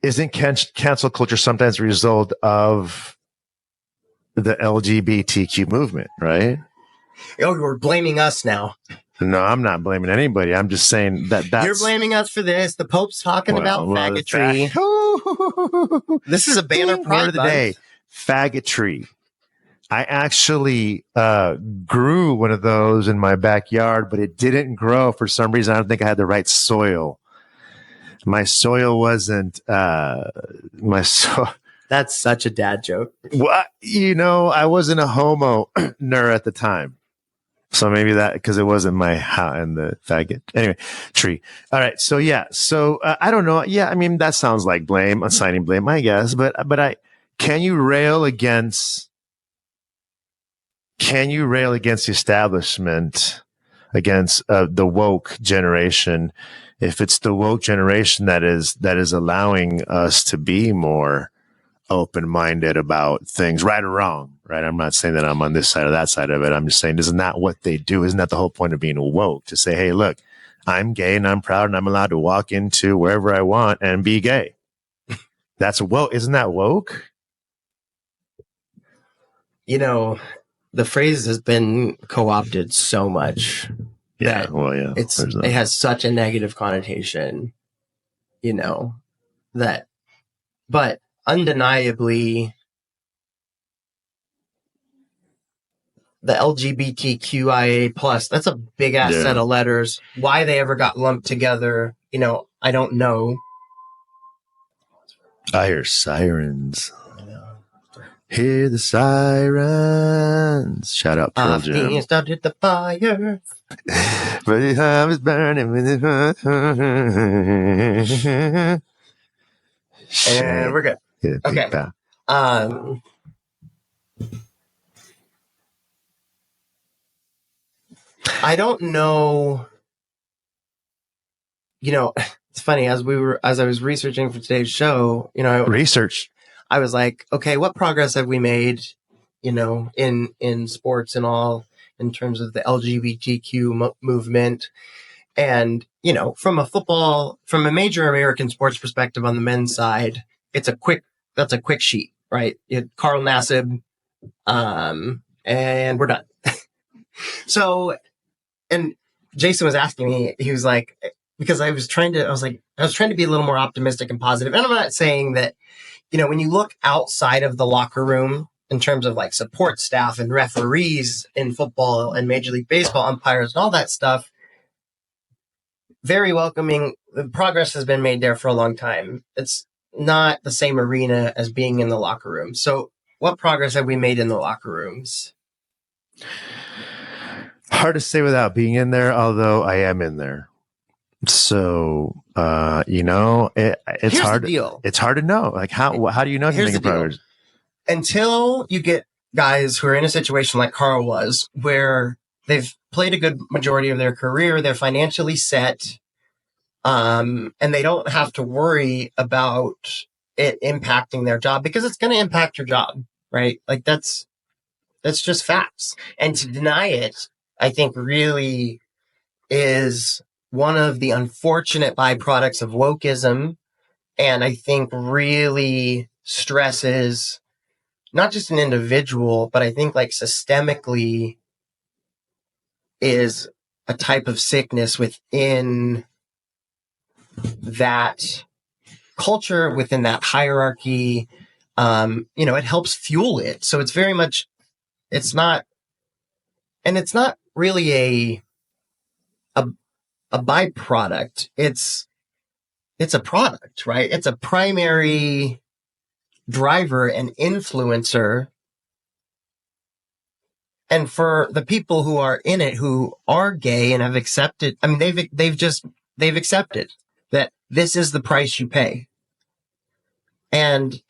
Speaker 2: Isn't cancel culture sometimes a result of the LGBTQ movement, right?
Speaker 1: Oh, you're blaming us now.
Speaker 2: No, I'm not blaming anybody. I'm just saying that's...
Speaker 1: You're blaming us for this. The Pope's talking about faggotry. This is a banner
Speaker 2: word of the day. Faggotry. I actually grew one of those in my backyard, but it didn't grow for some reason. I don't think I had the right soil. My soil wasn't my soil.
Speaker 1: That's such a dad joke.
Speaker 2: What? I wasn't a homo at the time. So maybe that, because it wasn't my hat and the faggot. Anyway, tree. All right. So yeah. So I don't know. Yeah. I mean, that sounds like assigning blame, I guess. But can you rail against the establishment, against the woke generation, if it's the woke generation that is allowing us to be more open-minded about things, right or wrong, right? I'm not saying that I'm on this side or that side of it. I'm just saying, isn't that what they do? Isn't that the whole point of being woke? To say, hey, look, I'm gay and I'm proud and I'm allowed to walk into wherever I want and be gay. That's woke. Isn't that woke?
Speaker 1: The phrase has been co-opted so much.
Speaker 2: Yeah. Well, yeah.
Speaker 1: It has such a negative connotation, but undeniably, the LGBTQIA plus, that's a big ass set of letters. Why they ever got lumped together, I don't know.
Speaker 2: I hear sirens. Hear the sirens. Shout out Pearl Jam.
Speaker 1: Ophny started the fire.
Speaker 2: But the time is burning with it.
Speaker 1: And we're good. Okay. I don't know. It's funny, as I was researching for today's show, I was like, okay, what progress have we made, in sports and all, in terms of the LGBTQ movement? And, from a major American sports perspective on the men's side, that's a quick sheet, right? Carl Nassib, and we're done. So, and Jason was asking me, he was like, because I was trying to be a little more optimistic and positive. And I'm not saying that, when you look outside of the locker room in terms of like support staff and referees in football and Major League Baseball umpires and all that stuff, very welcoming. The progress has been made there for a long time. It's not the same arena as being in the locker room. So what progress have we made in the locker rooms?
Speaker 2: Hard to say without being in there, although I am in there. So, it's hard. It's hard to know. Like how do you know if you're making progress?
Speaker 1: Until you get guys who are in a situation like Carl was, where they've played a good majority of their career, they're financially set, and they don't have to worry about it impacting their job, because it's going to impact your job, right? Like that's just facts. And to deny it, I think, really is one of the unfortunate byproducts of wokeism, and I think really stresses not just an individual, but I think like systemically is a type of sickness within that culture, within that hierarchy. It helps fuel it. So it's very much, it's not really a byproduct. It's a product, right? It's a primary driver and influencer. And for the people who are in it, who are gay and have accepted, I mean, they've accepted that this is the price you pay. And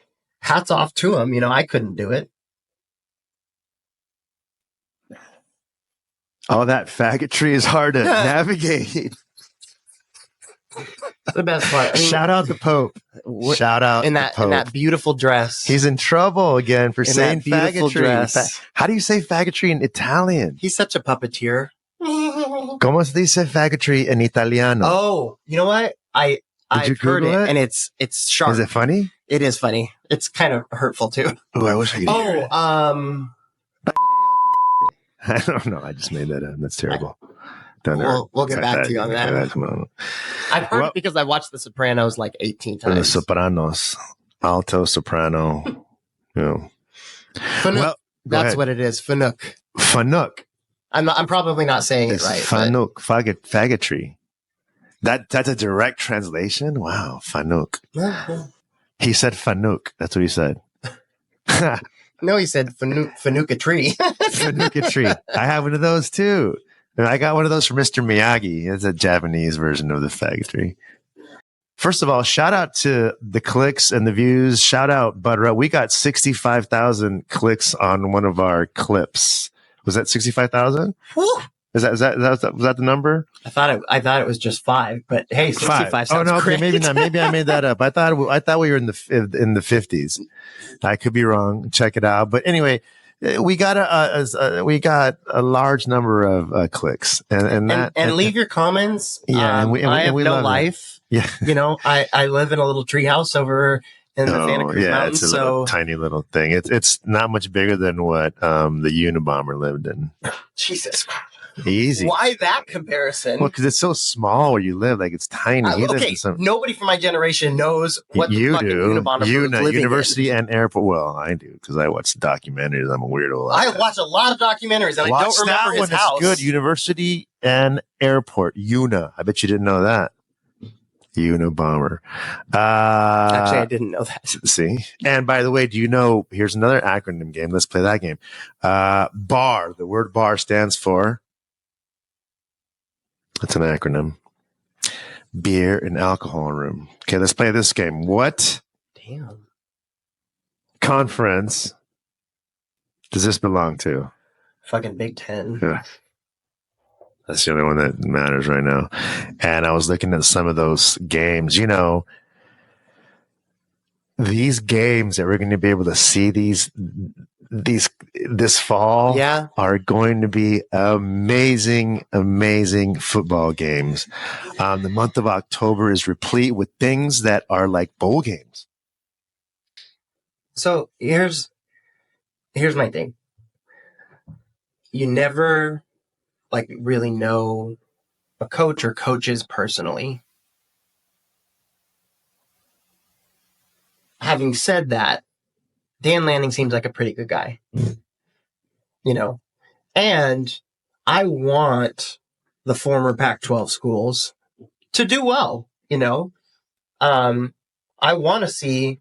Speaker 1: hats off to them. I couldn't do it.
Speaker 2: Oh, that faggotry is hard to navigate.
Speaker 1: The best part.
Speaker 2: Shout out the Pope. Shout out
Speaker 1: in that beautiful dress.
Speaker 2: He's in trouble again for saying faggotry.
Speaker 1: Dress.
Speaker 2: How do you say faggotry in Italian?
Speaker 1: He's such a puppeteer.
Speaker 2: ¿Cómo se dice faggotry in italiano?
Speaker 1: Oh, you know what? I've heard it, and it's sharp.
Speaker 2: Is it funny?
Speaker 1: It is funny. It's kind of hurtful too.
Speaker 2: Oh, I wish I could hear it.
Speaker 1: I
Speaker 2: don't know. I just made that up. That's terrible.
Speaker 1: We'll get back to you on that. I've heard it because I watched The Sopranos like 18 times.
Speaker 2: The Sopranos, alto, soprano.
Speaker 1: Well, that's what it is. Fanuc. I'm probably not saying it right.
Speaker 2: Fanuc, faggotry. That's a direct translation. Wow, fanuc. He said fanuc. That's what he said.
Speaker 1: No, he said fanuca tree.
Speaker 2: Fanuca tree. I have one of those too. And I got one of those from Mr. Miyagi. It's a Japanese version of the faggotry. First of all, shout out to the clicks and the views. Shout out, Butter. We got 65,000 clicks on one of our clips. Was that 65,000? Was that the number?
Speaker 1: I thought it was just 5, but hey, 65 sounds
Speaker 2: Oh no,
Speaker 1: great.
Speaker 2: okay, maybe not. Maybe I made that up. I thought we were in the 50s. I could be wrong. Check it out. But anyway, we got a large number of clicks, and
Speaker 1: leave your comments.
Speaker 2: Yeah,
Speaker 1: I have no life.
Speaker 2: Yeah,
Speaker 1: I live in a little treehouse over in the Santa Cruz Mountains.
Speaker 2: It's a tiny little thing. It's not much bigger than what the Unabomber lived in.
Speaker 1: Jesus Christ.
Speaker 2: Easy.
Speaker 1: Why that comparison?
Speaker 2: Well, because it's so small where you live. Like, it's tiny.
Speaker 1: Nobody from my generation knows what the fucking Unabomber
Speaker 2: University and airport. Well, I do because I watch documentaries. I'm a weirdo.
Speaker 1: I watch a lot of documentaries and I don't remember his house.
Speaker 2: It's good. University and airport. Una. I bet you didn't know that. Unabomber.
Speaker 1: Actually, I didn't know that.
Speaker 2: See? And by the way, do you know, here's another acronym game. Let's play that game. BAR. The word BAR stands for. It's an acronym. Beer and alcohol room. Okay, let's play this game. What conference does this belong to?
Speaker 1: Fucking Big Ten.
Speaker 2: Yeah. That's the only one that matters right now. And I was looking at some of those games. These games that we're going to be able to see this fall are going to be amazing football games. The month of October is replete with things that are like bowl games.
Speaker 1: So here's my thing. You never really know a coach or coaches personally. Having said that, Dan Lanning seems like a pretty good guy, and I want the former Pac-12 schools to do well, I want to see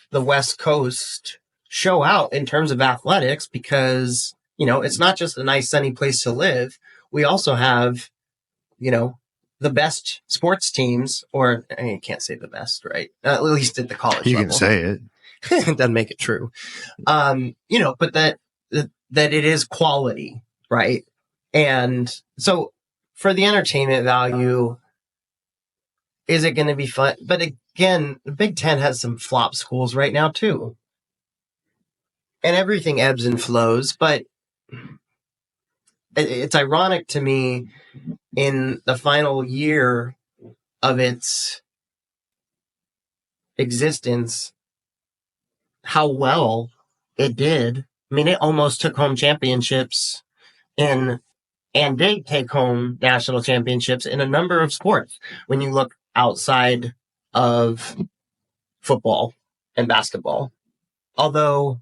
Speaker 1: the West Coast show out in terms of athletics because, it's not just a nice sunny place to live. We also have, the best sports teams, or you can't say the best, right? At least at the college level.
Speaker 2: You can say it.
Speaker 1: It doesn't make it true. But that it is quality, right? And so for the entertainment value, is it going to be fun? But again, the Big Ten has some flop schools right now too. And everything ebbs and flows, but it's ironic to me in the final year of its existence, how well it did. I mean, it almost took home championships and did take home national championships in a number of sports when you look outside of football and basketball. Although,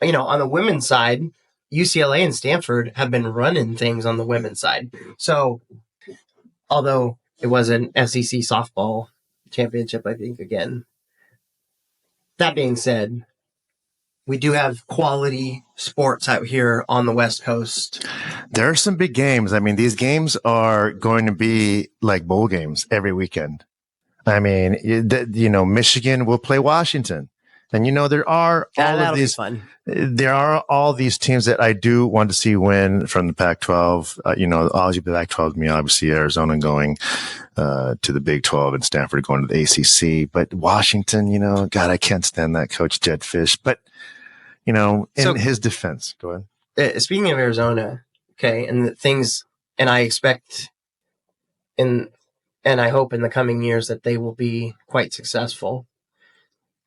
Speaker 1: on the women's side, UCLA and Stanford have been running things on the women's side. So, although it was an SEC softball championship, I think, again. That being said, we do have quality sports out here on the West Coast.
Speaker 2: There are some big games. I mean, these games are going to be like bowl games every weekend. I mean, Michigan will play Washington. And, there are there are all these teams that I do want to see win from the Pac-12. Obviously the Pac-12 to me, obviously Arizona going to the Big 12 and Stanford going to the ACC. But Washington, God, I can't stand that coach Jed Fish. But, in his defense, go ahead.
Speaker 1: Speaking of Arizona, okay, and the things and I expect and I hope in the coming years that they will be quite successful.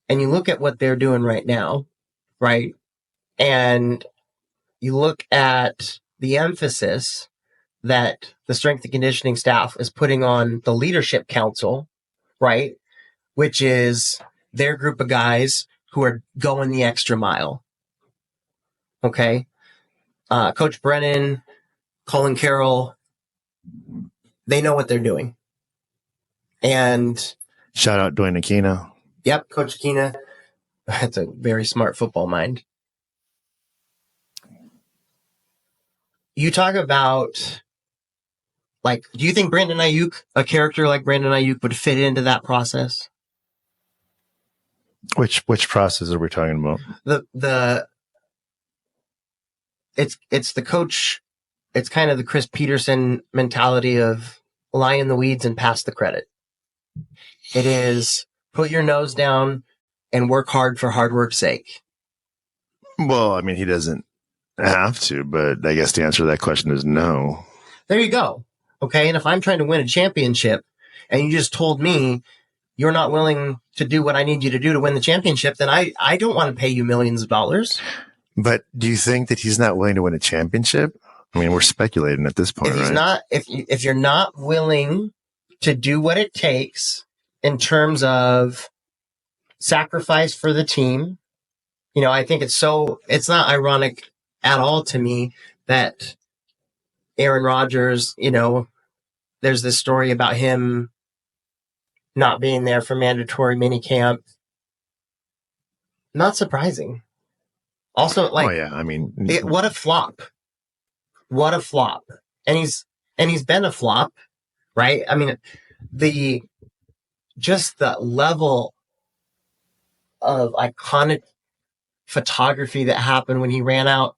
Speaker 1: And you look at what they're doing right now, right? And you look at the emphasis that the strength and conditioning staff is putting on the leadership council, right? Which is their group of guys who are going the extra mile. Okay. Coach Brennan, Colin Carroll, they know what they're doing. And
Speaker 2: shout out Dwayne Aquino.
Speaker 1: Yep. Coach Aquino. That's a very smart football mind. You talk about, like, do you think Brandon Aiyuk, a character like Brandon Aiyuk, would fit into that process?
Speaker 2: Which process are we talking about?
Speaker 1: It's the coach. It's kind of the Chris Peterson mentality of lie in the weeds and pass the credit. It is put your nose down and work hard for hard work's sake.
Speaker 2: Well, I mean, he doesn't have to, but I guess the answer to that question is no.
Speaker 1: There you go. Okay. And if I'm trying to win a championship and you just told me you're not willing to do what I need you to do to win the championship, then I don't want to pay you millions of dollars.
Speaker 2: But do you think that he's not willing to win a championship? I mean, we're speculating at this point,
Speaker 1: if he's
Speaker 2: right?
Speaker 1: Not, if you're not willing to do what it takes in terms of sacrifice for the team, you know, I think it's not ironic at all to me that Aaron Rodgers, you know, there's this story about him not being there for mandatory minicamp. Not surprising. Also, like,
Speaker 2: oh yeah, I mean,
Speaker 1: what a flop! What a flop! And he's been a flop, right? I mean, the level of iconic photography that happened when he ran out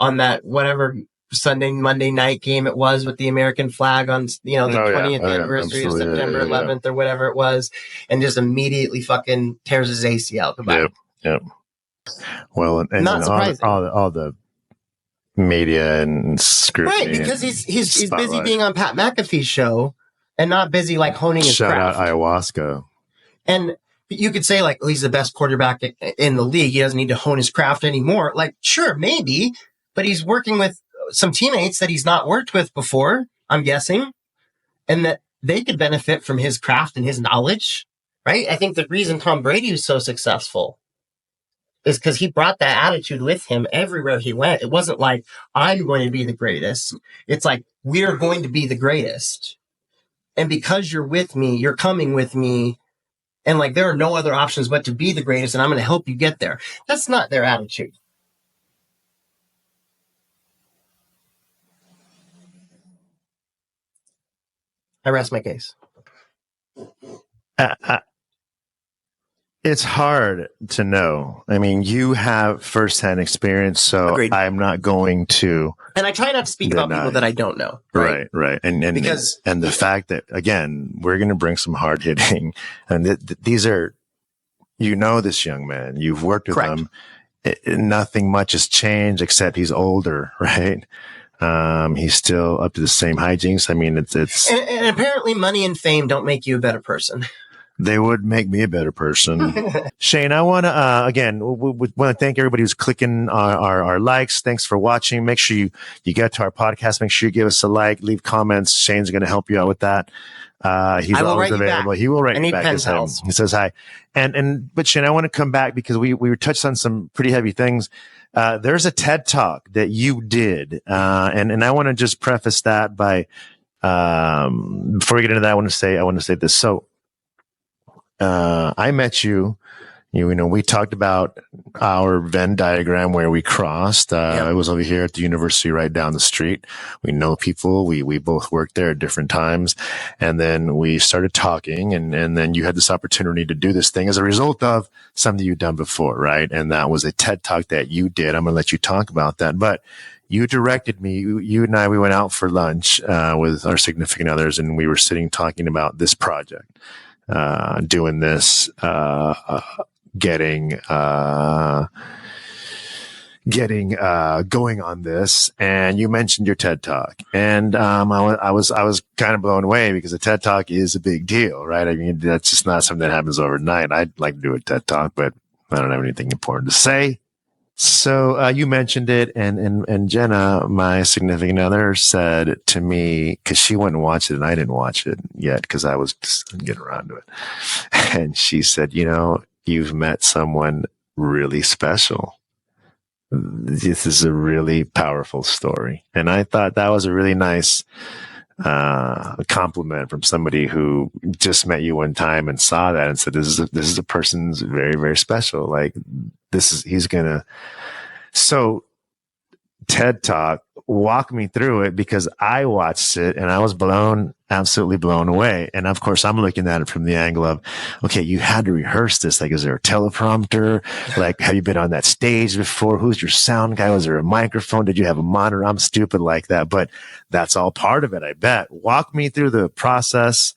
Speaker 1: on that whatever Monday night game it was with the American flag on, you know, the 20th anniversary of September 11th or whatever it was, and just immediately fucking tears his ACL. Goodbye.
Speaker 2: Yep. Well, and
Speaker 1: not surprising.
Speaker 2: All the media and scrutiny,
Speaker 1: right? Because he's busy being on Pat McAfee's show and not busy like honing his craft.
Speaker 2: Shout out ayahuasca.
Speaker 1: And you could say, like, he's the best quarterback in the league. He doesn't need to hone his craft anymore. Like, sure, maybe, but he's working with some teammates that he's not worked with before, I'm guessing, and that they could benefit from his craft and his knowledge, right? I think the reason Tom Brady was so successful is because he brought that attitude with him everywhere he went. It wasn't like, I'm going to be the greatest. It's like, we're going to be the greatest. And because you're with me, you're coming with me. And like, there are no other options but to be the greatest, and I'm going to help you get there. That's not their attitude. I rest my case.
Speaker 2: It's hard to know. I mean, you have firsthand experience, so
Speaker 1: Agreed.
Speaker 2: I'm not going to.
Speaker 1: And I try not to speak about people that I don't know.
Speaker 2: Right. And the fact that, again, we're going to bring some hard hitting, and these are, you know, this young man, you've worked with
Speaker 1: Correct.
Speaker 2: him. Nothing much has changed except he's older, right? He's still up to the same hijinks. I mean, it's
Speaker 1: and apparently money and fame don't make you a better person.
Speaker 2: They would make me a better person. Shane, I want to, again, we want to thank everybody who's clicking our likes. Thanks for watching. Make sure you get to our podcast. Make sure you give us a like, leave comments. Shane's going to help you out with that. He's always available. He will write you back. He says hi. But Shane, I want to come back because we touched on some pretty heavy things. There's a TED Talk that you did. And I want to just preface that by, before we get into that, I want to say this. So, I met you, you know, we talked about our Venn diagram where we crossed. I was over here at the university right down the street. We know people. We both worked there at different times. And then we started talking, and then you had this opportunity to do this thing as a result of something you'd done before, right? And that was a TED Talk that you did. I'm going to let you talk about that. But you directed me, you and I, we went out for lunch, with our significant others, and we were sitting talking about this project. Doing this, getting getting going on this, and you mentioned your TED Talk, and I was kind of blown away because a TED Talk is a big deal, right? I mean, that's just not something that happens overnight. I'd like to do a TED Talk, but I don't have anything important to say. So you mentioned it, and Jenna, my significant other, said to me, because she went and watched it, and I didn't watch it yet because I was just getting around to it, and she said, you've met someone really special. This is a really powerful story. And I thought that was a really nice compliment from somebody who just met you one time and saw that and said, this is a person's very, very special. Like so TED Talk, walk me through it, because I watched it and I was absolutely blown away. And of course, I'm looking at it from the angle of, okay, you had to rehearse this. Like, is there a teleprompter? Like, have you been on that stage before? Who's your sound guy? Was there a microphone? Did you have a monitor? I'm stupid like that, but that's all part of it, I bet. Walk me through the process.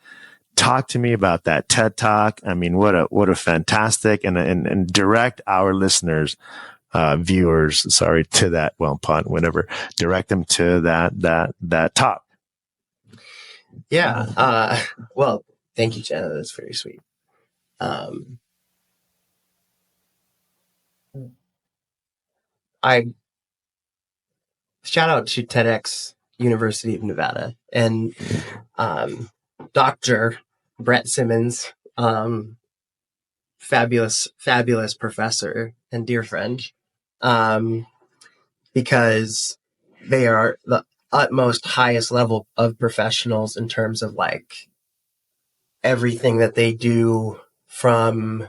Speaker 2: Talk to me about that TED Talk. I mean, what a fantastic and direct our listeners, viewers, sorry, to that, pun, whatever, direct them to that talk.
Speaker 1: Yeah. Well, thank you, Jenna. That's very sweet. I shout out to TEDx University of Nevada and Dr. Brett Simmons, fabulous professor and dear friend, because they are the utmost highest level of professionals in terms of like everything that they do, from,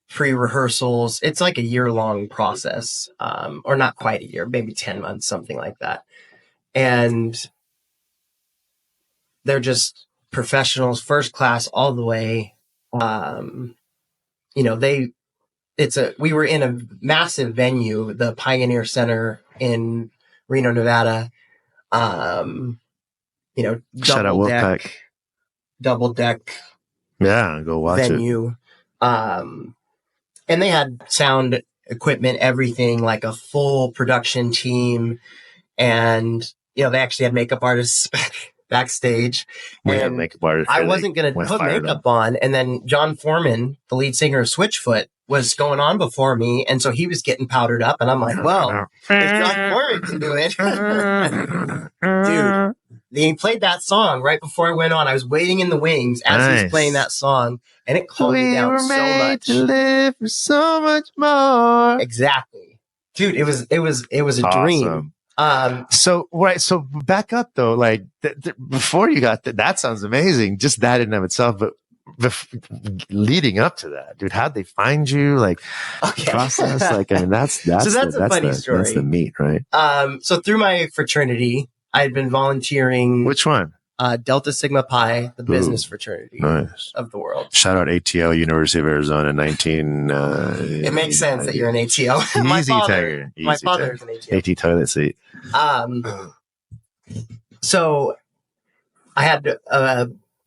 Speaker 1: pre-rehearsals. It's like a year-long process, or not quite a year, maybe 10 months, something like that. And they're just professionals, first class all the way. We were in a massive venue, the Pioneer Center in Reno, Nevada.
Speaker 2: Shout out Wolfpack.
Speaker 1: Double deck.
Speaker 2: Yeah, go watch
Speaker 1: venue. And they had sound equipment, everything, like a full production team. And, they actually had makeup artists backstage. And
Speaker 2: makeup artists.
Speaker 1: I wasn't going to put makeup on. And then John Foreman, the lead singer of Switchfoot, was going on before me. And so he was getting powdered up. And I'm like, well, if John Foreman can do it. Dude, he played that song right before I went on. I was waiting in the wings as he was playing that song. And it calmed me down so much. To live for so much more. Exactly. Dude, it was a dream.
Speaker 2: So back up though, like before you got that sounds amazing, just that in and of itself, but leading up to that, dude, how'd they find you? Like, process? Like, I mean, that's a funny story. That's the meat, right?
Speaker 1: So through my fraternity, I had been volunteering.
Speaker 2: Which one?
Speaker 1: Delta Sigma Pi, the business fraternity of the world.
Speaker 2: Shout out ATL, University of Arizona, 19.
Speaker 1: It makes sense that you're an ATL. My father is an ATL.
Speaker 2: AT toilet seat.
Speaker 1: So I had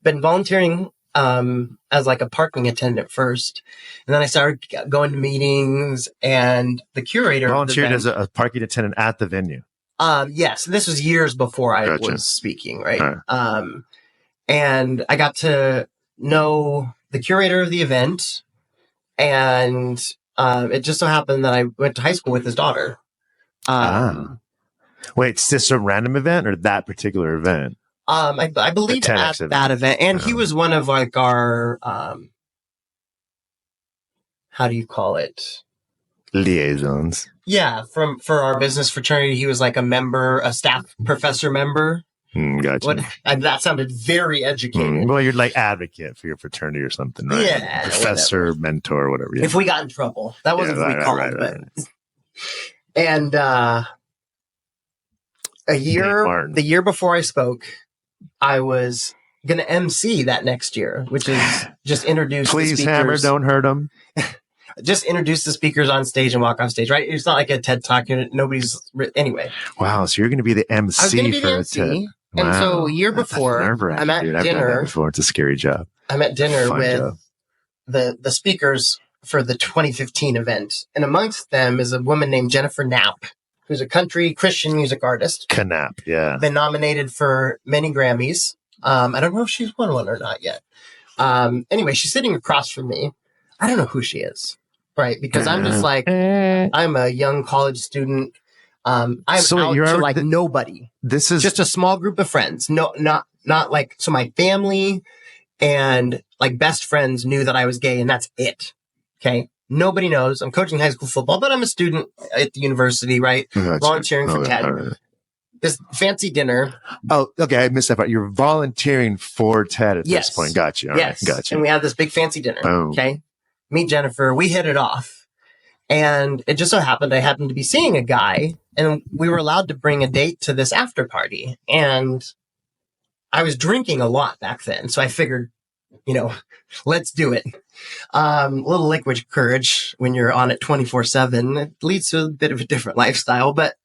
Speaker 1: been volunteering as like a parking attendant first, and then I started going to meetings, and the curator
Speaker 2: volunteered as a parking attendant at the venue.
Speaker 1: Yes, this was years before I was speaking, right? And I got to know the curator of the event, and it just so happened that I went to high school with his daughter.
Speaker 2: Wait, is this a random event or that particular event?
Speaker 1: I believe at that event, and he was one of like our how do you call it?
Speaker 2: Liaisons.
Speaker 1: Yeah, for our business fraternity, he was like a member, a staff professor member.
Speaker 2: Gotcha.
Speaker 1: That sounded very educated.
Speaker 2: Well, you're like advocate for your fraternity or something, right?
Speaker 1: Yeah,
Speaker 2: professor, whatever. Mentor, whatever. Yeah.
Speaker 1: If we got in trouble, that wasn't what we called it. Right. And the year before I spoke, I was going to MC that next year, which is just introduce.
Speaker 2: Please,
Speaker 1: the speakers.
Speaker 2: Hammer, don't hurt them.
Speaker 1: Just introduce the speakers on stage and walk off stage, right? It's not like a TED Talk. Anyway.
Speaker 2: Wow, so you're going to be the MC
Speaker 1: I was going to be the MC.
Speaker 2: TED.
Speaker 1: And so a year before, I'm at dinner.
Speaker 2: I've done that before. It's a scary job.
Speaker 1: I'm at dinner with the speakers for the 2015 event. And amongst them is a woman named Jennifer Knapp, who's a country Christian music artist.
Speaker 2: Knapp, yeah.
Speaker 1: Been nominated for many Grammys. I don't know if she's won one or not yet. Anyway, she's sitting across from me. I don't know who she is, right? Because I'm just like, I'm a young college student. I'm out to like nobody.
Speaker 2: This is
Speaker 1: just a small group of friends. No, not like, so my family and like best friends knew that I was gay and that's it. Okay. Nobody knows. I'm coaching high school football, but I'm a student at the university, right? Volunteering for TED. Right. This fancy dinner.
Speaker 2: Oh, okay. I missed that part. You're volunteering for TED at this point. Gotcha. All right. Gotcha.
Speaker 1: And we had this big fancy dinner.
Speaker 2: Oh.
Speaker 1: Okay. Meet Jennifer. We hit it off. And it just so happened I happened to be seeing a guy and we were allowed to bring a date to this after party. And I was drinking a lot back then. So I figured, let's do it. A little liquid courage when you're on it 24/7. It leads to a bit of a different lifestyle. But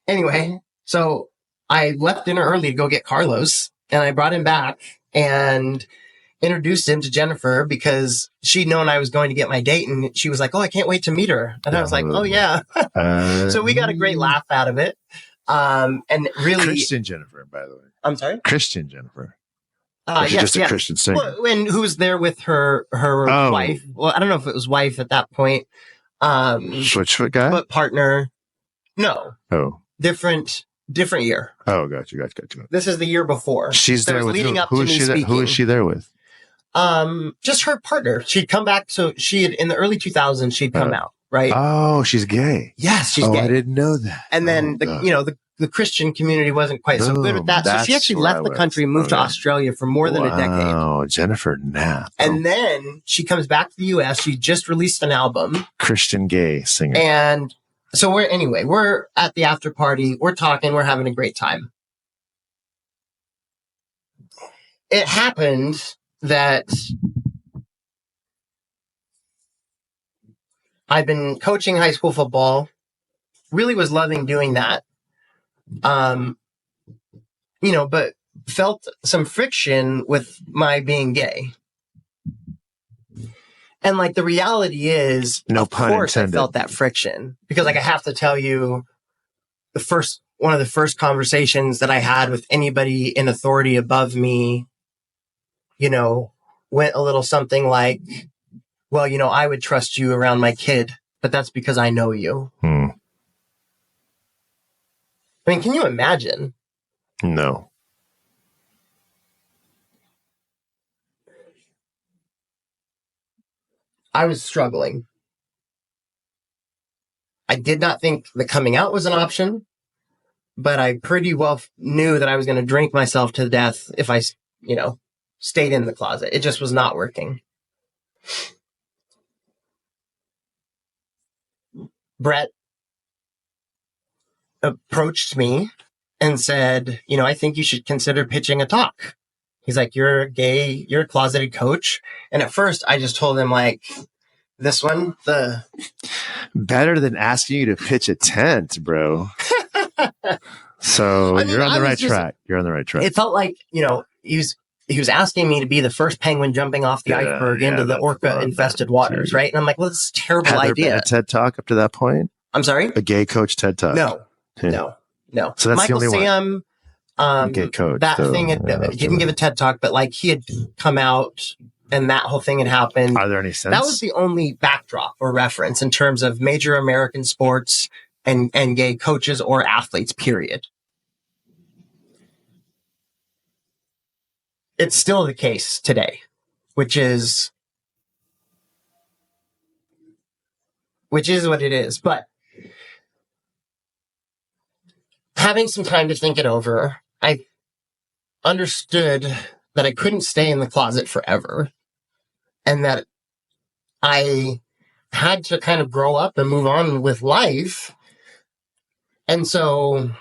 Speaker 1: anyway, so I left dinner early to go get Carlos and I brought him back and introduced him to Jennifer because she'd known I was going to get my date and she was like, oh, I can't wait to meet her. And I was like, oh yeah. So we got a great laugh out of it. And really
Speaker 2: Christian Jennifer, by the way.
Speaker 1: I'm sorry?
Speaker 2: Christian Jennifer.
Speaker 1: Yes,
Speaker 2: just a Christian singer.
Speaker 1: Well, and who was there with her wife? Well, I don't know if it was wife at that point.
Speaker 2: Which guy?
Speaker 1: But partner. No.
Speaker 2: Oh.
Speaker 1: Different year.
Speaker 2: Oh, gotcha.
Speaker 1: This is the year before.
Speaker 2: She's there with who is she there with?
Speaker 1: Just her partner. She'd come back. So she had, in the early 2000s, she'd come out, right?
Speaker 2: Oh, she's gay.
Speaker 1: Yes, she's gay.
Speaker 2: I didn't know that.
Speaker 1: And then the Christian community wasn't quite so good with that. So she actually left the country and moved to Australia for more than a decade.
Speaker 2: Oh, Jennifer Knapp.
Speaker 1: And then she comes back to the US. She just released an album.
Speaker 2: Christian gay singer.
Speaker 1: And so we're at the after party. We're talking. We're having a great time. It happened that I've been coaching high school football, really was loving doing that. But felt some friction with my being gay. And like the reality is, of course, I felt that friction because like I have to tell you, one of the first conversations that I had with anybody in authority above me, went a little something like, well, I would trust you around my kid, but that's because I know you. I mean, can you imagine?
Speaker 2: No.
Speaker 1: I was struggling. I did not think the coming out was an option, but I pretty well knew that I was going to drink myself to death if I, stayed in the closet. It just was not working. Brett approached me and said, I think you should consider pitching a talk. He's like, you're a closeted coach. And at first I just told him like this one,
Speaker 2: better than asking you to pitch a tent, bro. So you're on the right track. You're on the right track.
Speaker 1: It felt like, he was asking me to be the first penguin jumping off the iceberg into the orca infested waters. Right. And I'm like, well, this is a terrible idea.
Speaker 2: Had there been a TED talk up to that point?
Speaker 1: I'm sorry?
Speaker 2: A gay coach TED talk.
Speaker 1: No.
Speaker 2: So that's
Speaker 1: Michael
Speaker 2: the only
Speaker 1: Sam,
Speaker 2: one. Gay coach.
Speaker 1: That thing, he didn't give a TED talk, but like he had come out and that whole thing had happened.
Speaker 2: Are there any sense?
Speaker 1: That was the only backdrop or reference in terms of major American sports and gay coaches or athletes, period. It's still the case today, which is what it is. But having some time to think it over, I understood that I couldn't stay in the closet forever and that I had to kind of grow up and move on with life. And so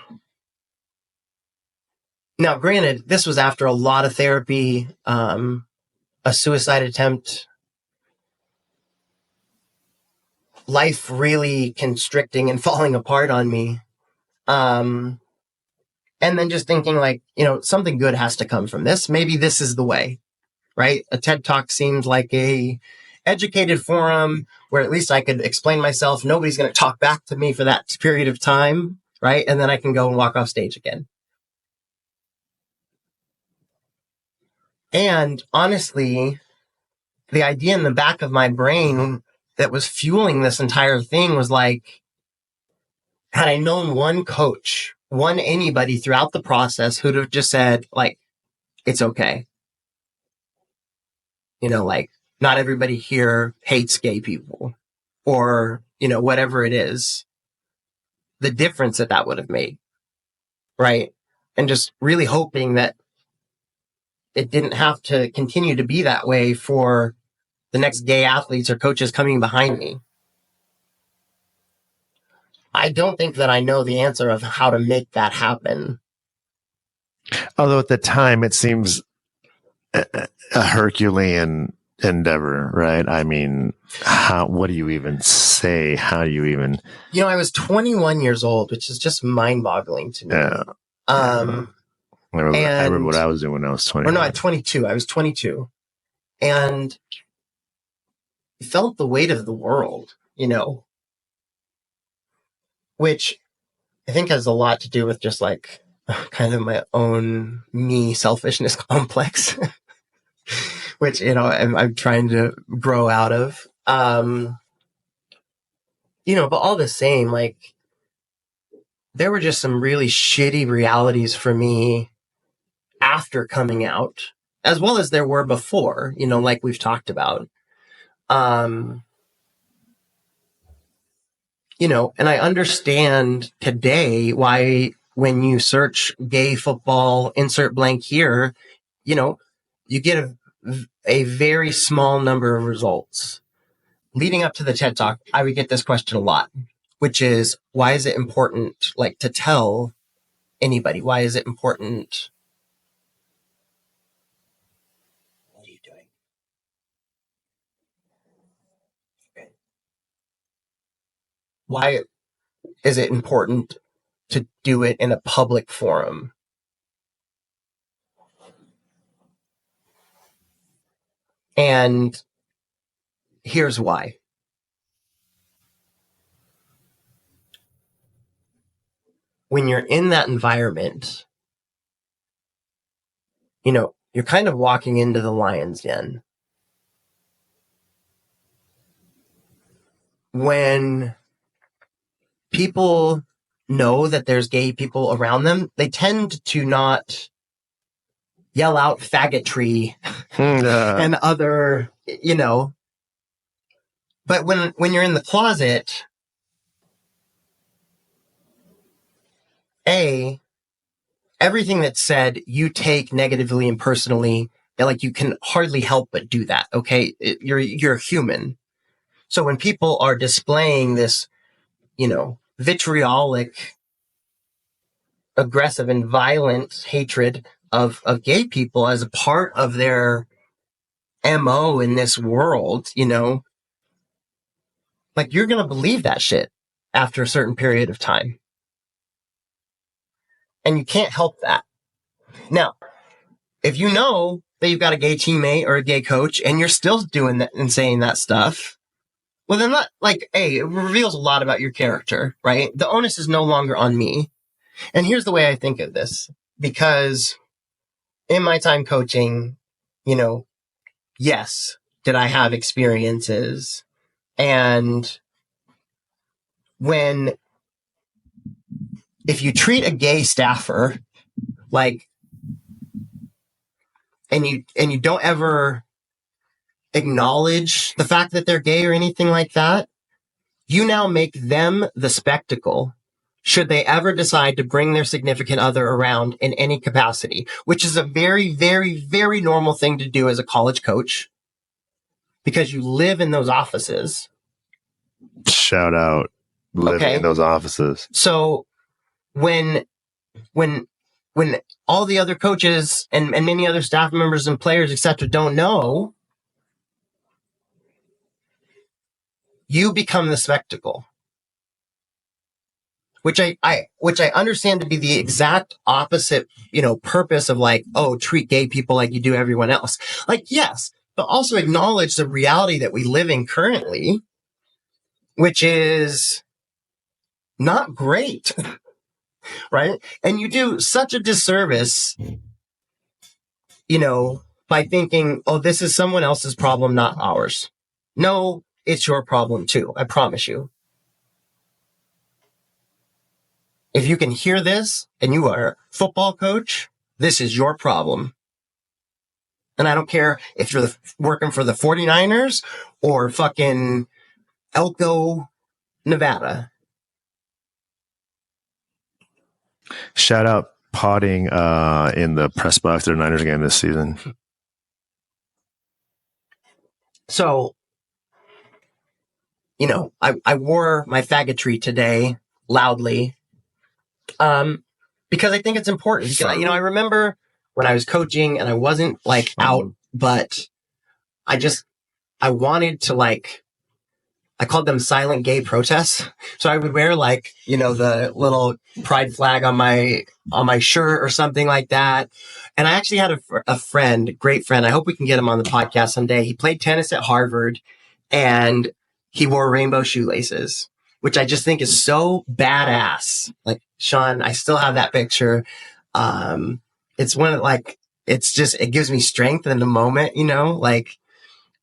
Speaker 1: now, granted, this was after a lot of therapy, a suicide attempt, life really constricting and falling apart on me. And then just thinking like, something good has to come from this. Maybe this is the way, right? A TED Talk seemed like a educated forum where at least I could explain myself. Nobody's going to talk back to me for that period of time, right? And then I can go and walk off stage again. And honestly, the idea in the back of my brain that was fueling this entire thing was like, had I known one coach, one anybody throughout the process who'd have just said, like, it's okay. You know, like, not everybody here hates gay people or, you know, whatever it is, the difference that would have made. Right. And just really hoping that it didn't have to continue to be that way for the next gay athletes or coaches coming behind me. I don't think that I know the answer of how to make that happen.
Speaker 2: Although at the time it seems a Herculean endeavor, right? I mean, what do you even say? How do you even...
Speaker 1: You know, I was 21 years old, which is just mind-boggling to me.
Speaker 2: Yeah. I remember what I was doing when I was 20.
Speaker 1: Or no, at 22. I was 22. And felt the weight of the world, you know, which I think has a lot to do with just like kind of my own selfishness complex, which, you know, I'm trying to grow out of. You know, but all the same, like, there were just some really shitty realities for me after coming out, as well as there were before, you know, like we've talked about. You know, and I understand today why when you search gay football, insert blank here, you know, you get a very small number of results. Leading up to the TED Talk, I would get this question a lot, which is, why is it important, like, to tell anybody? Why is it important? What are you doing? Okay. Why is it important to do it in a public forum? And here's why. When you're in that environment, you know, you're kind of walking into the lion's den. When people know that there's gay people around them, they tend to not yell out faggotry and other, you know. But when you're in the closet, everything that's said, you take negatively and personally, and like you can hardly help but do that. Okay. You're a human. So when people are displaying this, you know, vitriolic, aggressive and violent hatred of gay people as a part of their MO in this world, you know, like you're going to believe that shit after a certain period of time. And you can't help that. Now, if you know that you've got a gay teammate or a gay coach and you're still doing that and saying that stuff, well, then that, like, it reveals a lot about your character, right? The onus is no longer on me. And here's the way I think of this, because in my time coaching, you know, yes, did I have experiences? And if you treat a gay staffer like, and you don't ever acknowledge the fact that they're gay or anything like that, you now make them the spectacle should they ever decide to bring their significant other around in any capacity, which is a very, very, very normal thing to do as a college coach because you live in those offices.
Speaker 2: Shout out living in those offices.
Speaker 1: So when all the other coaches and many other staff members and players, et cetera, don't know, you become the spectacle. Which I understand to be the exact opposite, you know, purpose of like, oh, treat gay people like you do everyone else. Like, yes, but also acknowledge the reality that we live in currently, which is not great, right? And you do such a disservice, by thinking, oh, this is someone else's problem, not ours. No, it's your problem too. I promise you. If you can hear this and you are a football coach, this is your problem. And I don't care if you're working for the 49ers or fucking Elko, Nevada.
Speaker 2: Shout out potting in the press box of the Niners game this season.
Speaker 1: So, I wore my faggotry today loudly because I think it's important. Because, I remember when I was coaching and I wasn't out, but I wanted to I called them silent gay protests. So I would wear the little pride flag on my shirt or something like that. And I actually had a friend, great friend. I hope we can get him on the podcast someday. He played tennis at Harvard and he wore rainbow shoelaces, which I just think is so badass. Sean, I still have that picture. It's one of it gives me strength in the moment,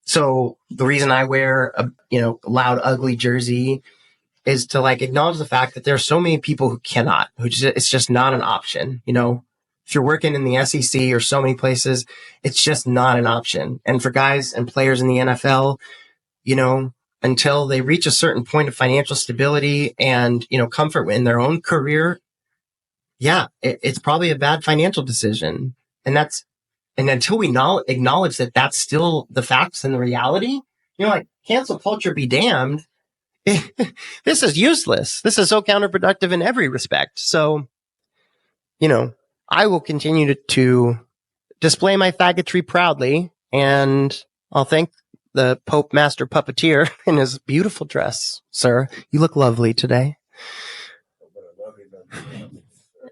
Speaker 1: So the reason I wear a, loud, ugly jersey is to acknowledge the fact that there are so many people who cannot, it's just not an option. If you're working in the SEC or so many places, it's just not an option. And for guys and players in the NFL, until they reach a certain point of financial stability and, comfort in their own career, it's probably a bad financial decision. And until we acknowledge that that's still the facts and the reality, cancel culture be damned. This is useless. This is so counterproductive in every respect. So, I will continue to display my faggotry proudly, and I'll thank the Pope Master Puppeteer in his beautiful dress. Sir, you look lovely today.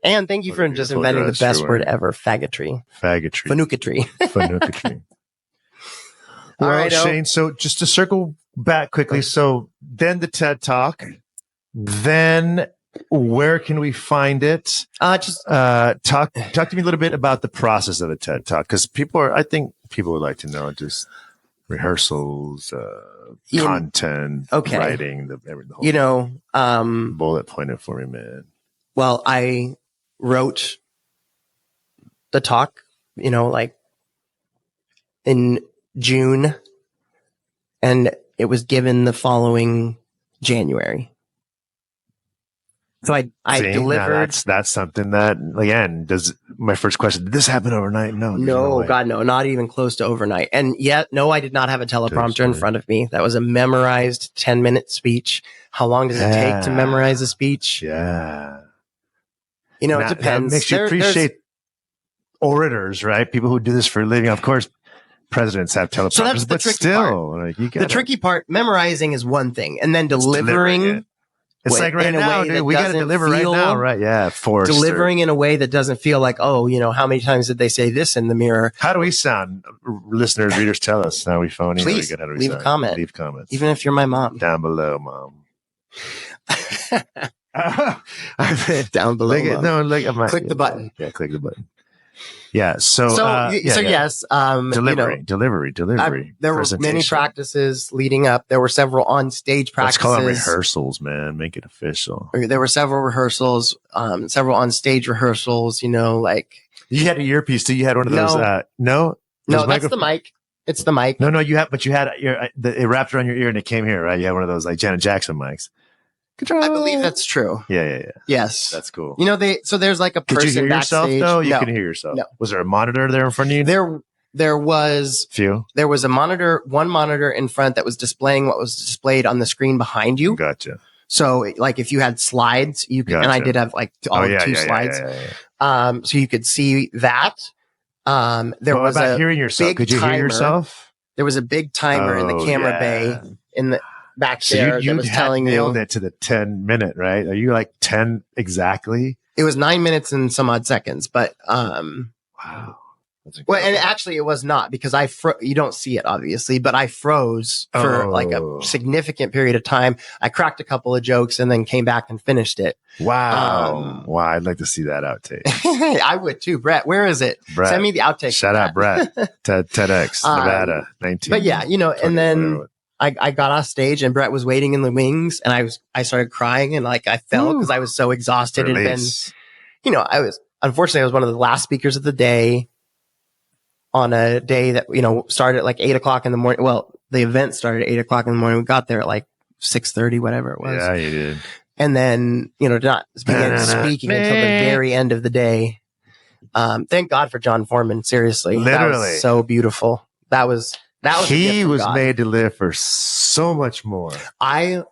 Speaker 1: And thank you for just inventing the best word ever, faggotry.
Speaker 2: Faggotry.
Speaker 1: Fanukatry.
Speaker 2: Well, right, Shane, so just to circle back quickly. So then the TED Talk, then where can we find it? Talk to me a little bit about the process of the TED Talk, because I think people would like to know just rehearsals, content, writing, the whole bullet pointed for me, man.
Speaker 1: Well, I wrote the talk, in June, and it was given the following January. So I delivered.
Speaker 2: That's something that, again, my first question, did this happen overnight? No,
Speaker 1: God, no, not even close to overnight. And yet, no, I did not have a teleprompter in front of me. That was a memorized 10-minute speech. How long does it take to memorize a speech?
Speaker 2: Yeah.
Speaker 1: It depends.
Speaker 2: That makes you appreciate orators, right? People who do this for a living. Of course, presidents have teleprompters, so that's but still,
Speaker 1: the tricky part, memorizing is one thing, and then delivering.
Speaker 2: It's right now, dude. We got to deliver right now, right? Yeah,
Speaker 1: delivering in a way that doesn't feel like, how many times did they say this in the mirror?
Speaker 2: How do we sound? Listeners, readers, tell us. Are we phony?
Speaker 1: Please leave a comment.
Speaker 2: Leave comments,
Speaker 1: even if you're my mom.
Speaker 2: Down below, mom.
Speaker 1: Down below.
Speaker 2: Click
Speaker 1: the button.
Speaker 2: Yeah, click the button. Yeah. So
Speaker 1: yes.
Speaker 2: Delivery.
Speaker 1: There were many practices leading up. There were several on-stage practices.
Speaker 2: Let's call them rehearsals, man. Make it official.
Speaker 1: There were several rehearsals, several on-stage rehearsals. You
Speaker 2: had a earpiece too. You had one of those. No,
Speaker 1: that's the mic. It's the mic.
Speaker 2: No, you had, but you had it wrapped around your ear and it came here, right? You had one of those Janet Jackson mics.
Speaker 1: I believe that's true.
Speaker 2: Yeah.
Speaker 1: Yes.
Speaker 2: That's cool.
Speaker 1: So there's a person
Speaker 2: Could you hear yourself
Speaker 1: backstage.
Speaker 2: though? You can hear yourself.
Speaker 1: No.
Speaker 2: Was there a monitor there in front of you?
Speaker 1: There was There was one monitor in front that was displaying what was displayed on the screen behind you.
Speaker 2: Gotcha.
Speaker 1: So if you had slides, you could, and I did have two slides. Yeah. So you could see that. There was about
Speaker 2: hearing yourself. Could you hear yourself?
Speaker 1: There was a big timer in the camera bay in the back there that was telling you.
Speaker 2: Nailed it to the 10-minute, right? Are you 10 exactly?
Speaker 1: It was 9 minutes and some odd seconds, but
Speaker 2: wow.
Speaker 1: Well, and actually it was not because you don't see it obviously, but I froze for like a significant period of time. I cracked a couple of jokes and then came back and finished it.
Speaker 2: Wow. Wow. I'd like to see that outtake.
Speaker 1: I would too. Brett, where is it?
Speaker 2: Brett,
Speaker 1: send me the outtake.
Speaker 2: Shout out Brett. TEDx, Nevada, 19.
Speaker 1: But yeah, and then I got off stage and Brett was waiting in the wings and I started crying and like I fell because I was so exhausted.
Speaker 2: Release.
Speaker 1: And then, unfortunately I was one of the last speakers of the day. On a day that, started at like 8:00 in the morning. Well, the event started at 8:00 in the morning. We got there at like 6:30, whatever it was.
Speaker 2: Yeah, you did.
Speaker 1: And then, not begin speaking until the very end of the day. Thank God for John Foreman. Seriously.
Speaker 2: Literally.
Speaker 1: That was so beautiful. That was
Speaker 2: he was made to live for so much more.
Speaker 1: I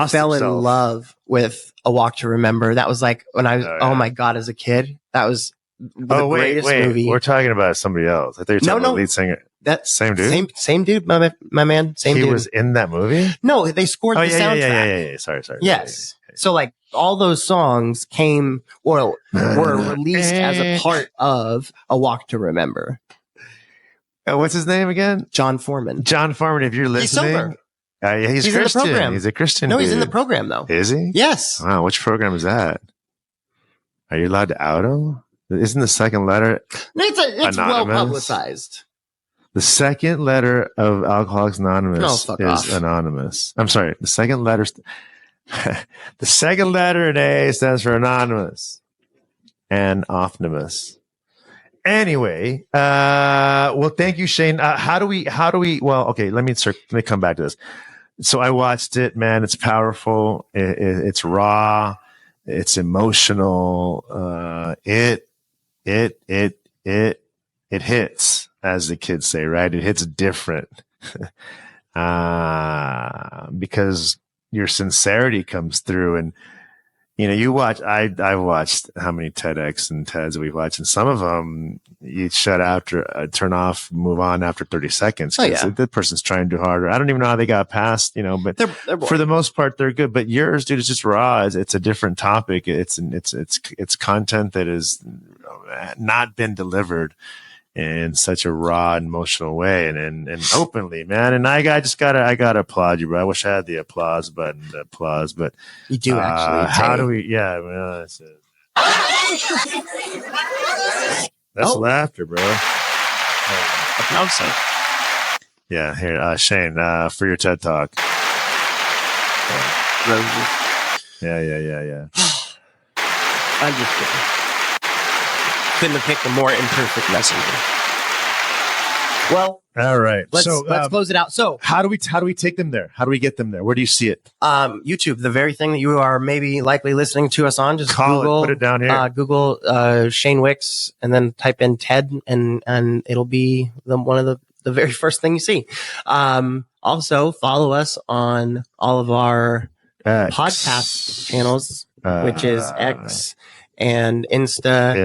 Speaker 1: fell in love with A Walk to Remember. That was like when I was, oh my God, as a kid, that was the greatest movie.
Speaker 2: We're talking about somebody else. I thought you were talking about the lead singer.
Speaker 1: That
Speaker 2: same dude?
Speaker 1: Same dude, my man. Same dude.
Speaker 2: He was in that movie?
Speaker 1: No, they scored the soundtrack.
Speaker 2: Yeah. Sorry.
Speaker 1: Yes. So like all those songs were released as a part of A Walk to Remember.
Speaker 2: What's his name again?
Speaker 1: John Foreman.
Speaker 2: John Foreman, if you're listening.
Speaker 1: He's sober.
Speaker 2: He's Christian. In the program. He's a Christian.
Speaker 1: No,
Speaker 2: dude.
Speaker 1: He's in the program though.
Speaker 2: Is he?
Speaker 1: Yes.
Speaker 2: Wow, which program is that? Are you allowed to out him? Isn't the second letter
Speaker 1: it's well publicized.
Speaker 2: The second letter of Alcoholics Anonymous is anonymous. I'm sorry. The second letter in A stands for anonymous and optimus. Anyway, well, thank you, Shane. How do we, well, okay, let me come back to this. So I watched it, man. It's powerful. It's raw. It's emotional. It hits, as the kids say, right? It hits different. Because your sincerity comes through and, you watch, I've watched how many TEDx and TEDs we've watched, and some of them you shut after, turn off, move on after 30 seconds. Oh, yeah. The person's trying too hard. Or I don't even know how they got past, but they're for the most part, they're good. But yours, dude, is just raw. It's a different topic. It's content that has not been delivered in such a raw, emotional way and openly, man. And I gotta applaud you, bro. I wish I had the applause button to applause, but
Speaker 1: you do actually.
Speaker 2: How do we? Yeah, well, that's it. That's laughter, bro.
Speaker 1: Applause.
Speaker 2: Yeah, here, Shane, for your TED Talk. Yeah.
Speaker 1: I'm just kidding. Couldn't have picked a more imperfect messenger. Well,
Speaker 2: all right.
Speaker 1: Let's close it out. So,
Speaker 2: how do we take them there? How do we get them there? Where do you see it?
Speaker 1: YouTube, the very thing that you are maybe likely listening to us on. Just Google,
Speaker 2: put it down here.
Speaker 1: Google Shane Wicks, and then type in TED, and it'll be one of the very first thing you see. Also, follow us on all of our podcast channels, which is X. And Insta.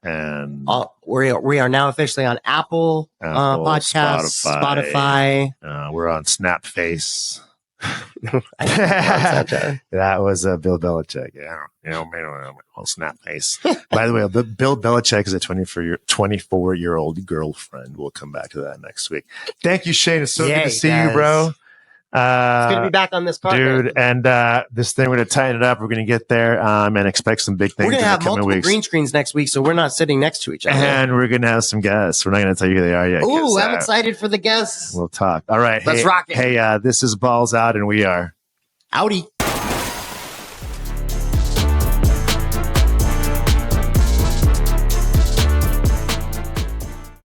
Speaker 1: And we are now officially on Apple Podcasts, Spotify.
Speaker 2: We're on Snapface. That was Bill Belichick. Snapface. By the way, Bill Belichick is a 24-year-old girlfriend. We'll come back to that next week. Thank you, Shane. It's so good to see you, bro.
Speaker 1: It's good to be back on this
Speaker 2: carpet. Dude, and this thing, we're going to tighten it up. We're going to get there and expect some big things.
Speaker 1: We're going to have multiple green screens next week, so we're not sitting next to each other.
Speaker 2: And we're going to have some guests. We're not going to tell you who they are yet.
Speaker 1: Ooh, I'm excited for the guests.
Speaker 2: We'll talk. All right.
Speaker 1: Let's rock it.
Speaker 2: Hey, this is Balls Out, and we are
Speaker 1: outie.